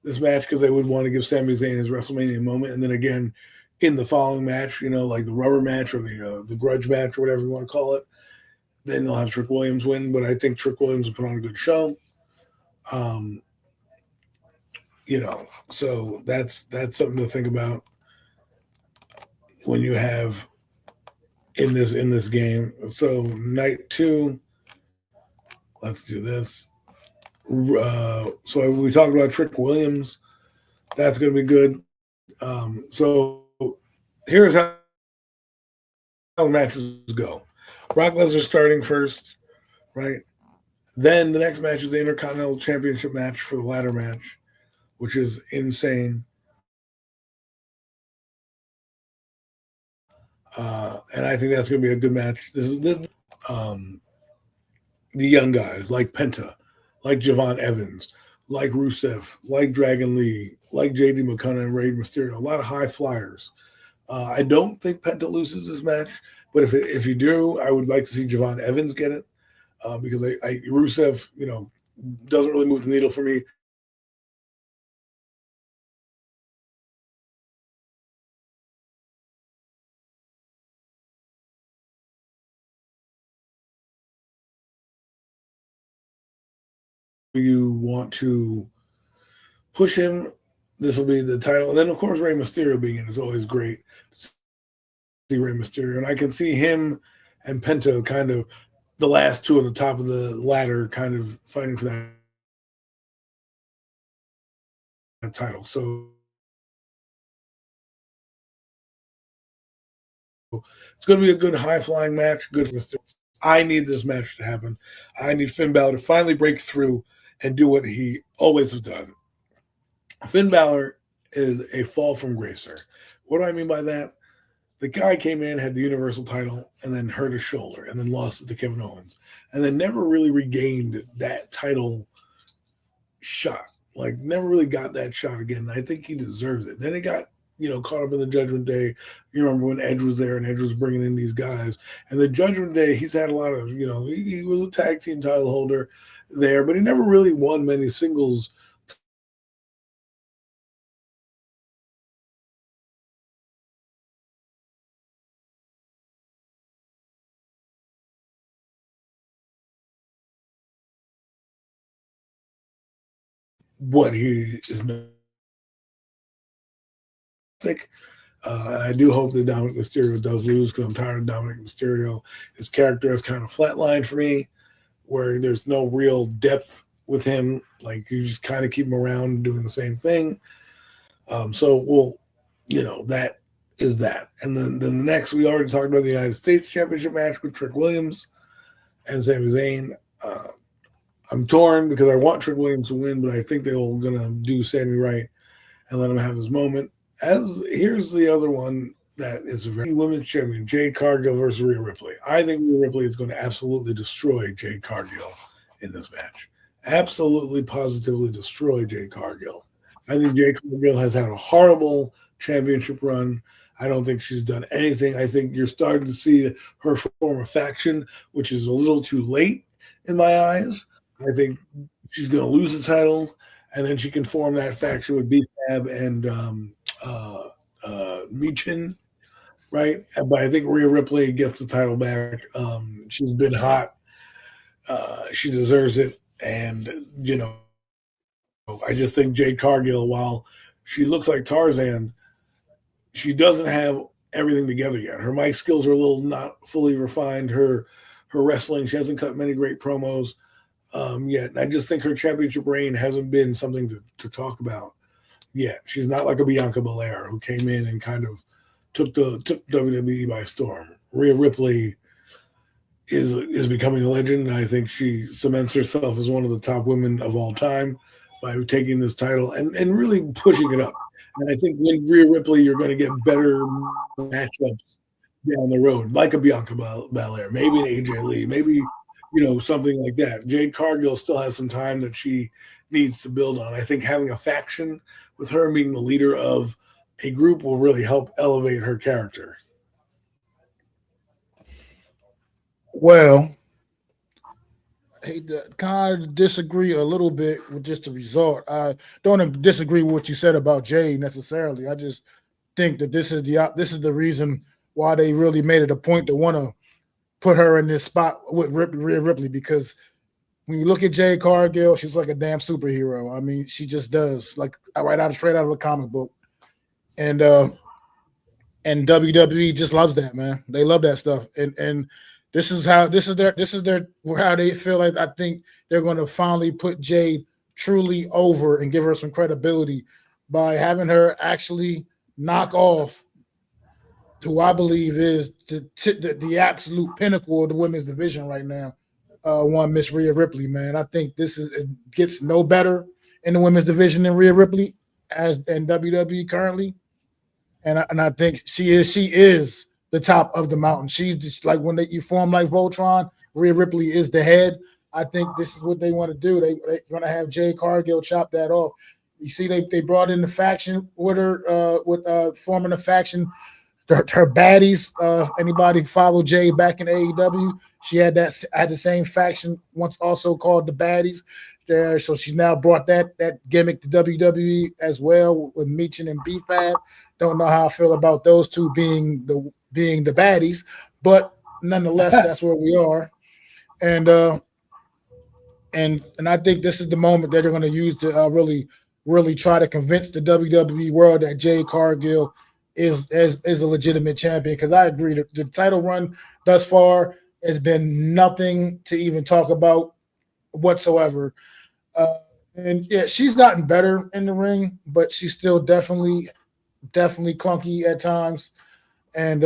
this match because they would want to give Sami Zayn his WrestleMania moment. And then again, in the following match, like the rubber match or the grudge match or whatever you want to call it, then they'll have Trick Williams win. But I think Trick Williams will put on a good show. So that's something to think about when you have in this game. So night 2, let's do this. So we talked about Trick Williams. That's going to be good. So here's how the matches go. Brock Lesnar starting first, right? Then the next match is the Intercontinental Championship match for the ladder match, which is insane. And I think that's going to be a good match. This the young guys like Penta, like Javon Evans, like Rusev, like Dragon Lee, like JD McConnell and Rey Mysterio. A lot of high flyers. I don't think Penta loses this match, but if you do, I would like to see Javon Evans get it because Rusev, doesn't really move the needle for me. You want to push him, this will be the title. And then, of course, Rey Mysterio being in is always great to see Rey Mysterio. And I can see him and Penta kind of the last two on the top of the ladder kind of fighting for that title. So it's going to be a good high-flying match. Good for Mysterio. I need this match to happen. I need Finn Balor to finally break through and do what he always has done. Finn Balor is a fall from gracer. What do I mean by that? The guy came in, had the Universal title, and then hurt his shoulder, and then lost it to Kevin Owens, and then never really regained that title shot. Like, never really got that shot again. I think he deserves it. Then he got, caught up in the Judgment Day. You remember when Edge was there, and Edge was bringing in these guys. And the Judgment Day, he's had a lot of, he was a tag team title holder there, but he never really won many singles what he is now. I do hope that Dominic Mysterio does lose because I'm tired of Dominic Mysterio. His character has kind of flatlined for me, where there's no real depth with him. Like, you just kind of keep him around doing the same thing. So that is that. And then the next, we already talked about the United States Championship match with Trick Williams and Sami Zayn. I'm torn because I want Trick Williams to win, but I think they're going to do Sammy right and let him have his moment. Here's the other one that is a very women's champion, Jade Cargill versus Rhea Ripley. I think Rhea Ripley is going to absolutely destroy Jade Cargill in this match. Absolutely, positively destroy Jade Cargill. I think Jade Cargill has had a horrible championship run. I don't think she's done anything. I think you're starting to see her form a faction, which is a little too late in my eyes. I think she's going to lose the title, and then she can form that faction with B-Fab and Michin, right? But I think Rhea Ripley gets the title back. She's been hot. She deserves it. And, I just think Jade Cargill, while she looks like Tarzan, she doesn't have everything together yet. Her mic skills are a little not fully refined. Her wrestling, she hasn't cut many great promos yet. And I just think her championship reign hasn't been something to talk about yet. She's not like a Bianca Belair who came in and kind of took WWE by storm. Rhea Ripley is becoming a legend. And I think she cements herself as one of the top women of all time by taking this title and really pushing it up. And I think with Rhea Ripley, you're going to get better matchups down the road, like a Bianca Belair, maybe an AJ Lee, maybe, something like that. Jade Cargill still has some time that she needs to build on. I think having a faction with her being the leader of a group will really help elevate her character. Well, I hate to kind of disagree a little bit with just the result. I don't disagree with what you said about Jade necessarily. I just think that this is the reason why they really made it a point to want to put her in this spot with Rhea Ripley, because when you look at Jade Cargill, she's like a damn superhero. I mean, she just does, like straight out of a comic book. And WWE just loves that, man. They love that stuff. And this is how they feel like. I think they're going to finally put Jade truly over and give her some credibility by having her actually knock off who I believe is the absolute pinnacle of the women's division right now. One Miss Rhea Ripley, man. I think it gets no better in the women's division than Rhea Ripley in WWE currently, and I think she is the top of the mountain. She's just like when you form like Voltron, Rhea Ripley is the head. I think this is what they want to do. They're going to have Jade Cargill chop that off. You see, they brought in the faction with her, forming a faction. Her baddies. Anybody follow Jade back in AEW? She had the same faction once, also called the Baddies. So she's now brought that gimmick to WWE as well with Meechin and B-Fab. Don't know how I feel about those two being the baddies, but nonetheless, that's where we are. And I think this is the moment that they're going to use to really try to convince the WWE world that Jade Cargill is a legitimate champion. Because I agree, the title run thus far has been nothing to even talk about whatsoever. And yeah, she's gotten better in the ring, but she's still definitely clunky at times. And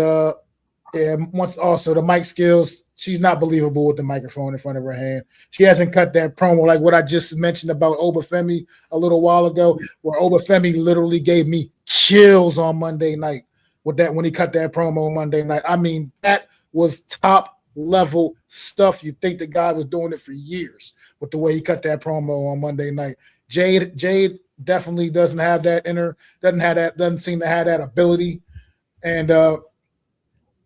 once also the mic skills, she's not believable with the microphone in front of her hand. She hasn't cut that promo like what I just mentioned about Obafemi a little while ago, where Obafemi literally gave me chills on Monday night with that when he cut that promo on Monday night. I mean, that was top level stuff. You think the guy was doing it for years with the way he cut that promo on Monday night. Jade definitely doesn't have that in her, doesn't seem to have that ability. And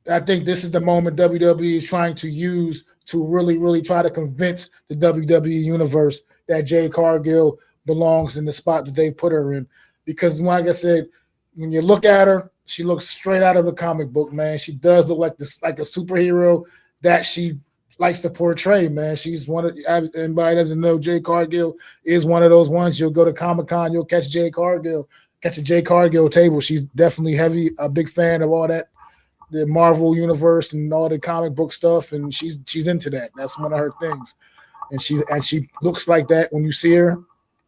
I think this is the moment WWE is trying to use to really, really try to convince the WWE universe that Jade Cargill belongs in the spot that they put her in. Because, like I said, when you look at her, she looks straight out of the comic book, man. She does look like a superhero that she likes to portray, man. She's one of, anybody doesn't know, Jade Cargill is one of those ones. You'll go to Comic-Con, you'll catch a Jade Cargill table. She's definitely a big fan of all that, the Marvel universe and all the comic book stuff, and she's into that. That's one of her things, and she looks like that when you see her,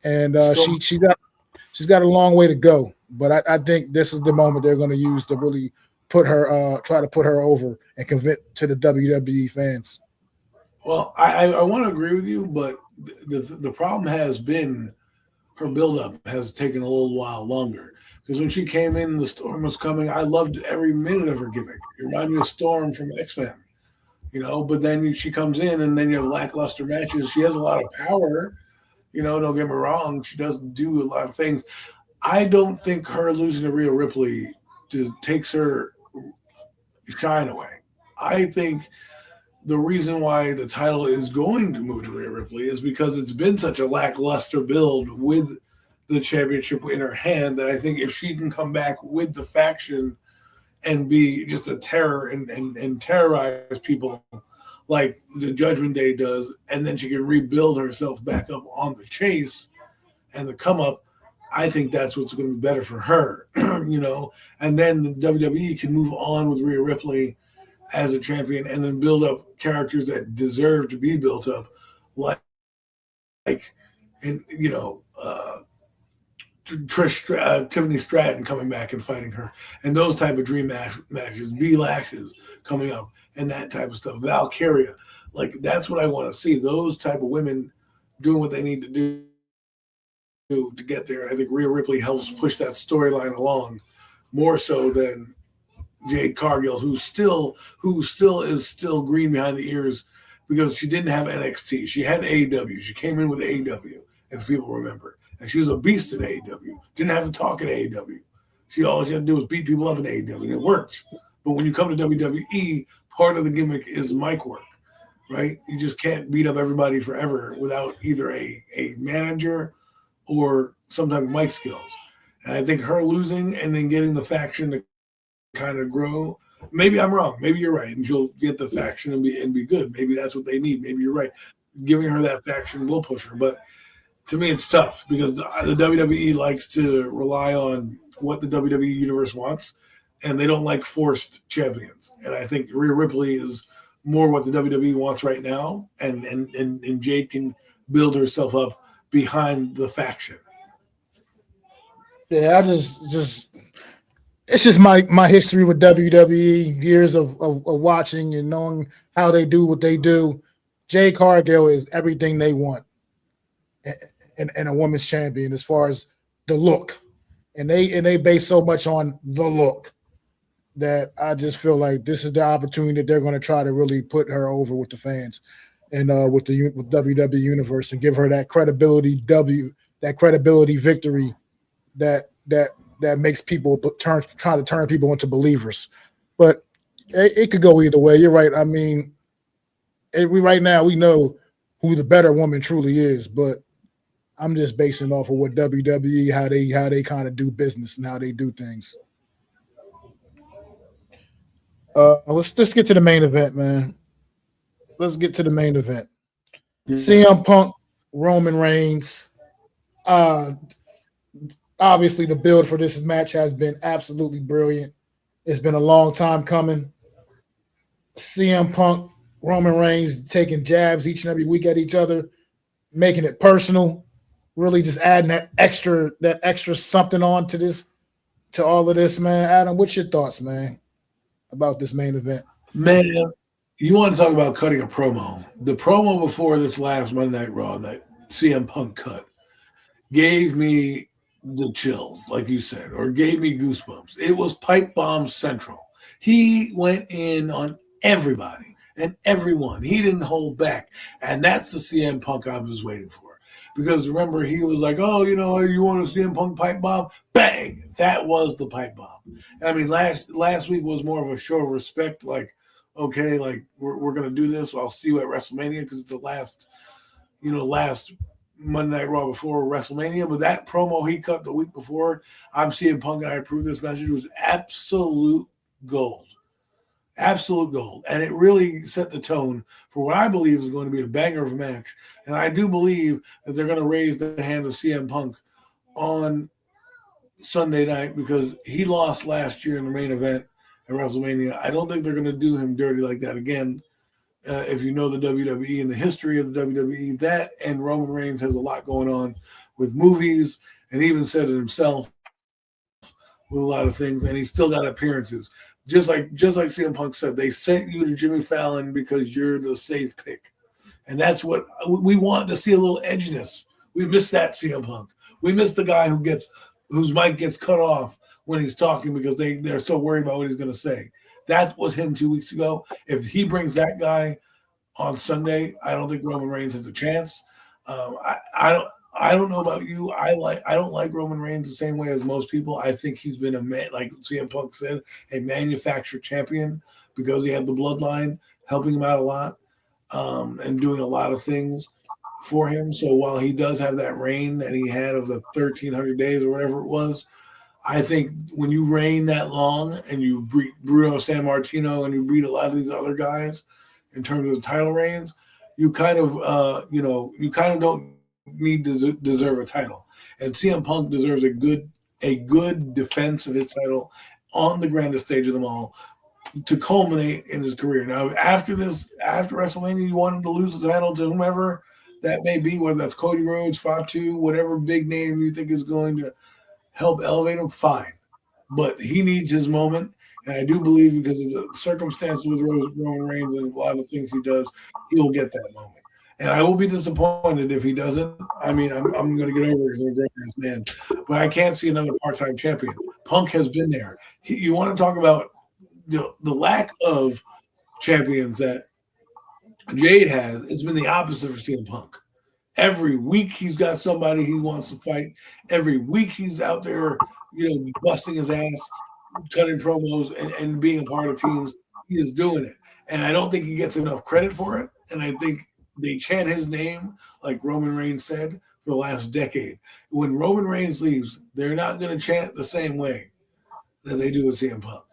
and she's got a long way to go. But I think this is the moment they're going to use to really put her, try to put her over and convince to the WWE fans. Well, I want to agree with you, but the problem has been her buildup has taken a little while longer. Because when she came in, the Storm was coming. I loved every minute of her gimmick. It reminded me of Storm from X-Men, But then she comes in, and then you have lackluster matches. She has a lot of power, Don't get me wrong. She does do a lot of things. I don't think her losing to Rhea Ripley just takes her shine away. I think the reason why the title is going to move to Rhea Ripley is because it's been such a lackluster build with the championship in her hand that I think if she can come back with the faction and be just a terror and terrorize people like the Judgment Day does, and then she can rebuild herself back up on the chase and the come up, I think that's what's going to be better for her, And then the WWE can move on with Rhea Ripley as a champion, and then build up characters that deserve to be built up, like Tiffany Stratton coming back and fighting her, and those type of dream matches, B Lashes coming up, and that type of stuff. Valkyria, like that's what I want to see. Those type of women doing what they need to do to get there. And I think Rhea Ripley helps push that storyline along more so than Jade Cargill, who still is green behind the ears because she didn't have NXT. She had AEW. She came in with AEW, if people remember. And she was a beast in AEW. Didn't have to talk in AEW. All she had to do was beat people up in AEW, and it worked. But when you come to WWE, part of the gimmick is mic work, right? You just can't beat up everybody forever without either a manager or some type of mic skills. And I think her losing and then getting the faction to kind of grow. Maybe I'm wrong. Maybe you're right, and she'll get the faction and be good. Maybe that's what they need. Maybe you're right. Giving her that faction will push her. But to me, it's tough because the WWE likes to rely on what the WWE universe wants, and they don't like forced champions. And I think Rhea Ripley is more what the WWE wants right now, and Jade can build herself up behind the faction. Yeah, I just it's just my history with WWE, years of watching and knowing how they do what they do. Jade Cargill is everything they want in a women's champion as far as the look. And they base so much on the look that I just feel like this is the opportunity that they're going to try to really put her over with the fans and with WWE Universe and give her that credibility victory that makes people try to turn people into believers. But it could go either way. You're right. I mean, right now we know who the better woman truly is, but I'm just basing off of what WWE, how they kind of do business and how they do things. Let's get to the main event, man. Let's get to the main event. Yes. CM Punk, Roman Reigns. Obviously, the build for this match has been absolutely brilliant. It's been a long time coming. CM Punk, Roman Reigns taking jabs each and every week at each other, making it personal, really just adding that extra something on to all of this, man. Adam, what's your thoughts, man, about this main event? Man, you want to talk about cutting a promo. The promo before this last Monday Night Raw that CM Punk cut gave me the chills, like you said, or gave me goosebumps. It was pipe bomb central. He went in on everybody and everyone. He didn't hold back. And that's the CM Punk I was waiting for. Because remember, he was like, oh, you want a CM Punk pipe bomb? Bang! That was the pipe bomb. I mean, last week was more of a show of respect, like, okay, like we're going to do this. I'll see you at WrestleMania because it's the last Monday Night Raw before WrestleMania. But that promo he cut the week before, I'm CM Punk and I approve this message, was absolute gold. Absolute gold. And it really set the tone for what I believe is going to be a banger of a match. And I do believe that they're going to raise the hand of CM Punk on Sunday night because he lost last year in the main event at WrestleMania. I don't think they're going to do him dirty like that again. If you know the WWE and the history of the WWE, that and Roman Reigns has a lot going on with movies, and he even said it himself with a lot of things, and he's still got appearances. Just like CM Punk said, they sent you to Jimmy Fallon because you're the safe pick. And that's what we want to see, a little edginess. We miss that, CM Punk. We miss the guy whose mic gets cut off when he's talking because they're so worried about what he's going to say. That was him 2 weeks ago. If he brings that guy on Sunday, I don't think Roman Reigns has a chance. I don't know about you. I don't like Roman Reigns the same way as most people. I think he's been like CM Punk said, a manufactured champion because he had the bloodline helping him out a lot and doing a lot of things for him. So while he does have that reign that he had of the 1,300 days or whatever it was, I think when you reign that long and you beat Bruno Sammartino and you beat a lot of these other guys in terms of the title reigns, you kind of don't need to deserve a title, and CM Punk deserves a good defense of his title on the grandest stage of them all to culminate in his career. Now, after WrestleMania, you want him to lose the title to whomever that may be, whether that's Cody Rhodes, Fatu, whatever big name you think is going to help elevate him, fine. But he needs his moment, and I do believe because of the circumstances with Roman Reigns and a lot of the things he does, he will get that moment. And I will be disappointed if he doesn't. I mean, I'm going to get over it because I'm a grown-ass man. But I can't see another part-time champion. Punk has been there. You want to talk about the lack of champions that Jade has, it's been the opposite for CM Punk. Every week he's got somebody he wants to fight. Every week he's out there, busting his ass, cutting promos, and being a part of teams. He is doing it. And I don't think he gets enough credit for it. And I think they chant his name, like Roman Reigns said, for the last decade. When Roman Reigns leaves, they're not going to chant the same way that they do with CM Punk.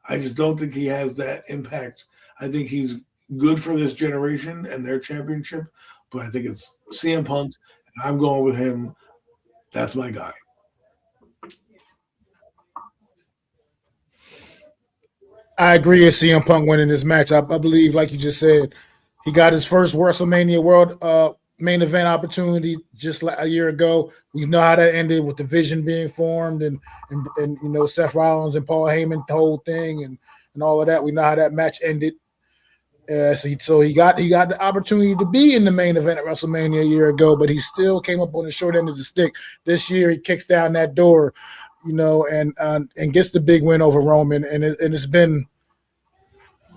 I just don't think he has that impact. I think he's good for this generation and their championship, but I think it's CM Punk, and I'm going with him. That's my guy. I agree with CM Punk winning this match. I believe, like you just said, he got his first WrestleMania World main event opportunity just like a year ago. We know how that ended with the Vision being formed and Seth Rollins and Paul Heyman, the whole thing and all of that. We know how that match ended. So he got the opportunity to be in the main event at WrestleMania a year ago, but he still came up on the short end of the stick. This year he kicks down that door, and gets the big win over Roman, and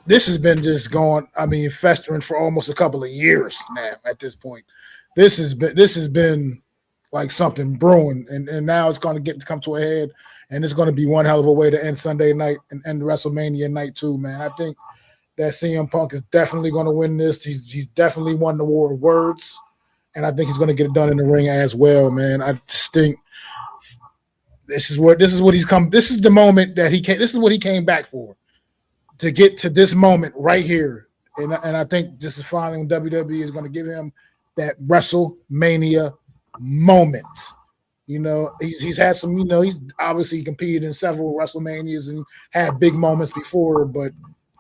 this has been just going, festering for almost a couple of years now at this point. This has been like something brewing, and now it's going to come to a head, and it's going to be one hell of a way to end Sunday night and end WrestleMania night too, man. I think that CM Punk is definitely going to win this. He's definitely won the war of words, and I think he's going to get it done in the ring as well, man. I just think this is what he's come. This is the moment that he came. This is what he came back for, to get to this moment right here. And I think this is finally when WWE is going to give him that WrestleMania moment. He's had some, he's obviously competed in several WrestleManias and had big moments before, but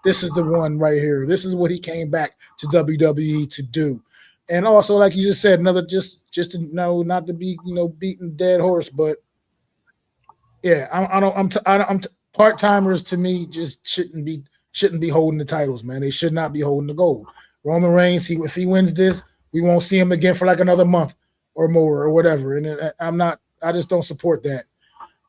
this is the one right here. This is what he came back to WWE to do. And also, like you just said, another just to know, not to be, beating dead horse, but yeah, I'm part-timers to me just shouldn't be holding the titles, man. They should not be holding the gold. Roman Reigns, if he wins this, we won't see him again for like another month or more or whatever. And I just don't support that.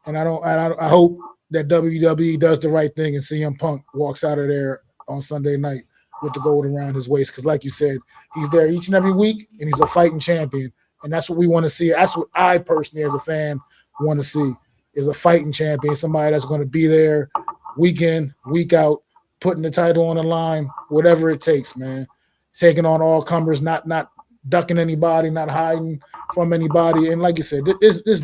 And I hope that WWE does the right thing and CM Punk walks out of there on Sunday night with the gold around his waist. Because like you said, he's there each and every week and he's a fighting champion. And that's what we want to see. That's what I personally as a fan want to see, is a fighting champion, somebody that's going to be there week in, week out, putting the title on the line, whatever it takes, man. Taking on all comers, not ducking anybody, not hiding from anybody. And like you said, this is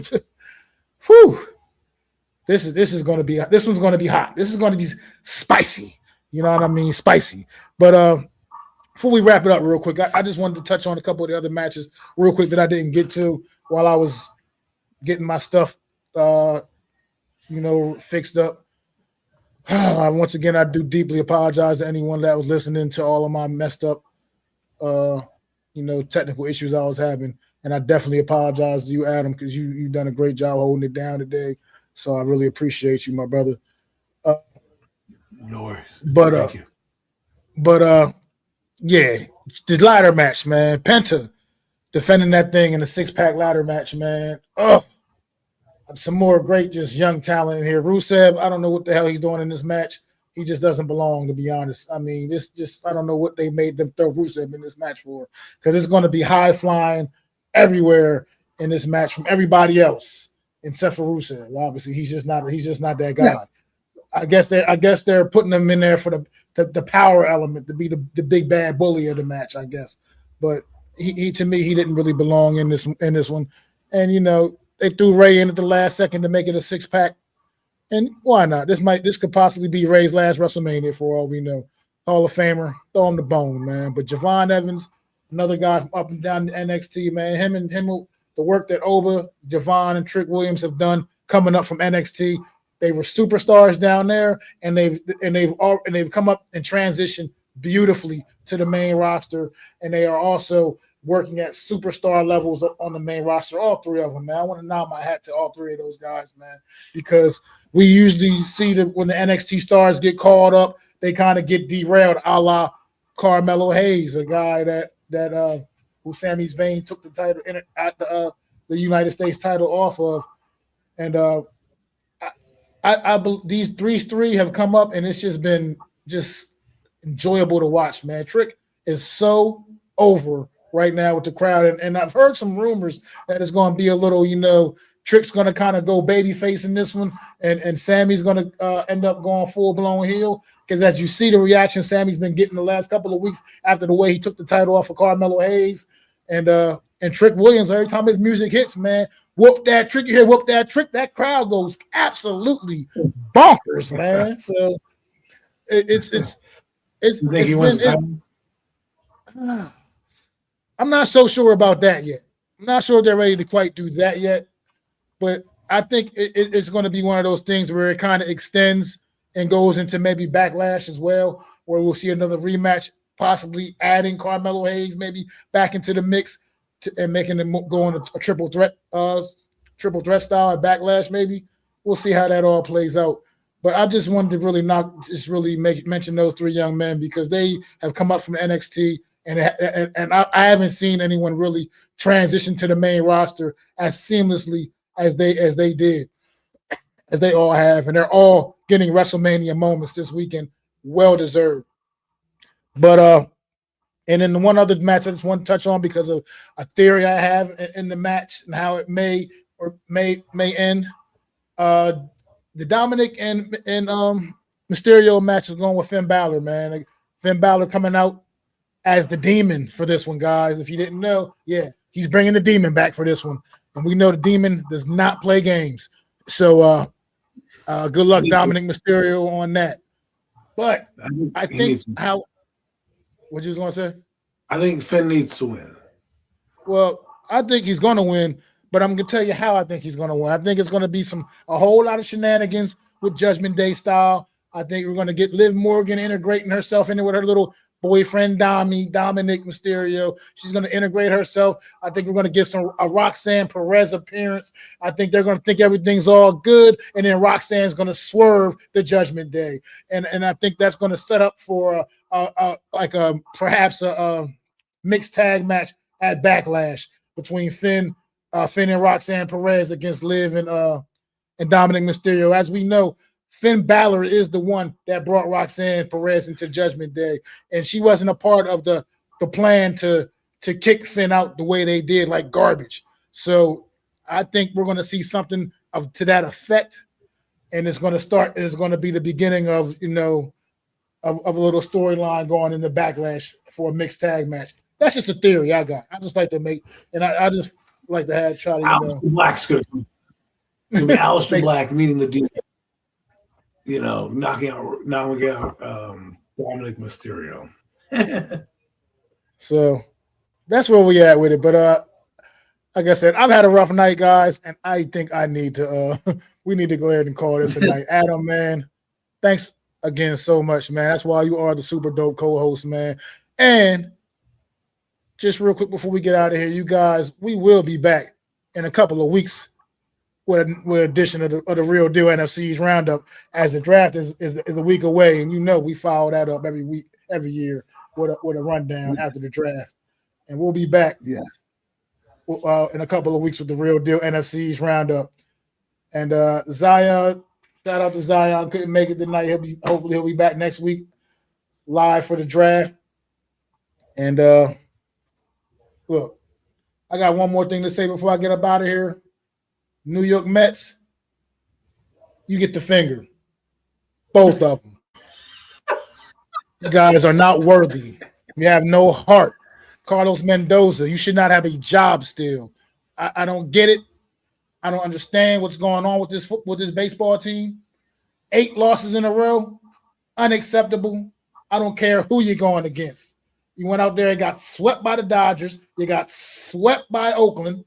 going to be, this one's going to be hot. This is going to be spicy. You know what I mean? Spicy. But before we wrap it up real quick, I just wanted to touch on a couple of the other matches real quick that I didn't get to while I was getting my stuff, fixed up. Once again, I do deeply apologize to anyone that was listening to all of my messed up, technical issues I was having. And I definitely apologize to you, Adam, because you've done a great job holding it down today. So I really appreciate you, my brother. No worries. But Thank you. Yeah, the ladder match, man. Penta defending that thing in a 6-pack ladder match, man. Some more great, just young talent in here. Rusev, I don't know what the hell he's doing in this match. He just doesn't belong, to be honest. I mean, I don't know what they made them throw Rusev in this match for, because it's going to be high flying everywhere in this match from everybody else except for Rusev. Obviously, he's just not that guy. Yeah. I guess they're putting him in there for the power element, to be the big bad bully of the match, I guess. But he to me, he didn't really belong in this one. And they threw Ray in at the last second to make it a 6-pack. And why not? This could possibly be Ray's last WrestleMania for all we know. Hall of Famer, throw him the bone, man. But Javon Evans, another guy from up and down the NXT, man. The work that Oba, Javon, and Trick Williams have done coming up from NXT. They were superstars down there, and they've come up and transitioned beautifully to the main roster, and they are also working at superstar levels on the main roster. All three of them, man. I want to nod my hat to all three of those guys, man, because we usually see that when the NXT stars get called up, they kind of get derailed, a la Carmelo Hayes, a guy that who Sami Zayn took the title at the United States title off of, and these three have come up, and it's just been enjoyable to watch, man. Trick is so over right now with the crowd, and I've heard some rumors that it's going to be a little, Trick's going to kind of go babyface in this one, and Sammy's going to end up going full-blown heel, because as you see the reaction Sammy's been getting the last couple of weeks after the way he took the title off of Carmelo Hayes, and Trick Williams, every time his music hits, man, whoop that Trick, you hear whoop that Trick, that crowd goes absolutely bonkers, man. So I'm not so sure about that yet. I'm not sure they're ready to quite do that yet, but I think it's going to be one of those things where it kind of extends and goes into maybe Backlash as well, where we'll see another rematch, possibly adding Carmelo Hayes maybe back into the mix and making them go on a triple threat style at Backlash. Maybe we'll see how that all plays out. But I just wanted to mention those three young men, because they have come up from NXT, and I haven't seen anyone really transition to the main roster as seamlessly as they did, as they all have, and they're all getting WrestleMania moments this weekend, well deserved. But and then the one other match I just want to touch on, because of a theory I have in the match and how it may end. The Dominic and Mysterio match is going with Finn Balor, man. Like, Finn Balor coming out as the Demon for this one, guys. If you didn't know, yeah, he's bringing the Demon back for this one, and we know the Demon does not play games. So good luck, Dominic Mysterio, on that. But I think what you was going to say? I think Finn needs to win. Well, I think he's going to win, but I'm going to tell you how I think he's going to win. I think it's going to be a whole lot of shenanigans with Judgment Day style. I think we're going to get Liv Morgan integrating herself into with her little boyfriend, Dominic Mysterio. She's going to integrate herself. I think we're going to get a Roxanne Perez appearance. I think they're going to think everything's all good, and then Roxanne's going to swerve the Judgment Day. And I think that's going to set up for perhaps a mixed tag match at Backlash between Finn and Roxanne Perez against Liv and Dominic Mysterio. As we know, Finn Balor is the one that brought Roxanne Perez into Judgment Day, and she wasn't a part of the plan to kick Finn out the way they did, like garbage. So I think we're going to see something to that effect, and it's going to be the beginning of a little storyline going in the Backlash for a mixed tag match. That's just a theory I got. I just like to make, and I just like to try to. Aleister Black's good. It's going to be Aleister Black meeting the Demon. Knocking out Dominic Mysterio. So that's where we at with it. But like I said, I've had a rough night, guys, and I think I need to. We need to go ahead and call this a night. Adam, man, thanks again so much, man. That's why you are the super dope co-host, man. And just real quick before we get out of here, you guys, we will be back in a couple of weeks with addition of the Real Deal NFC's roundup, as the draft is a week away, and we follow that up every week, every year with a rundown after the draft, and we'll be back in a couple of weeks with the Real Deal NFC's roundup. And Zion, shout out to Zion, couldn't make it tonight. Hopefully he'll be back next week live for the draft. And look, I got one more thing to say before I get up out of here. New York Mets, you get the finger. Both of them. You guys are not worthy. You have no heart. Carlos Mendoza, you should not have a job still. I don't get it. I don't understand what's going on with this baseball team. 8 losses in a row, unacceptable. I don't care who you're going against. You went out there and got swept by the Dodgers. You got swept by Oakland.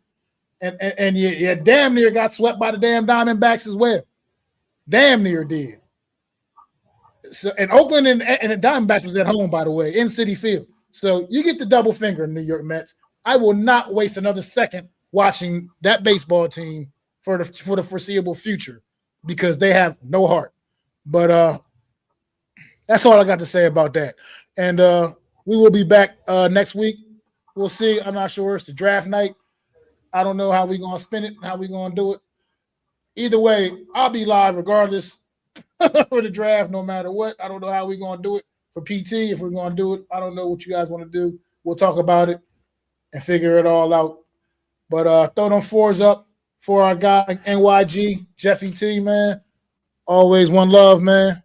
And you damn near got swept by the damn Diamondbacks as well. Damn near did. So, and Oakland and the Diamondbacks was at home, by the way, in Citi Field. So you get the double finger, New York Mets. I will not waste another second watching that baseball team for the foreseeable future because they have no heart. But that's all I got to say about that. And we will be back next week. We'll see. I'm not sure. It's the draft night. I don't know how we're going to spin it, how we're going to do it. Either way, I'll be live regardless for the draft, no matter what. I don't know how we're going to do it for PT, if we're going to do it. I don't know what you guys want to do. We'll talk about it and figure it all out. But throw them fours up for our guy, NYG, Jeffy T, man. Always one love, man.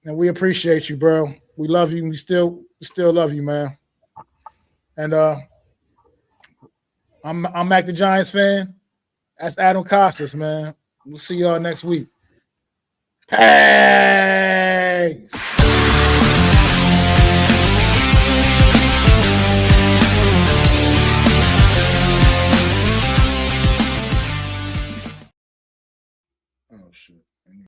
And we appreciate you, bro. We love you. We still love you, man. And I'm Mac the Giants fan. That's Adam Costas, man. We'll see y'all next week. Peace.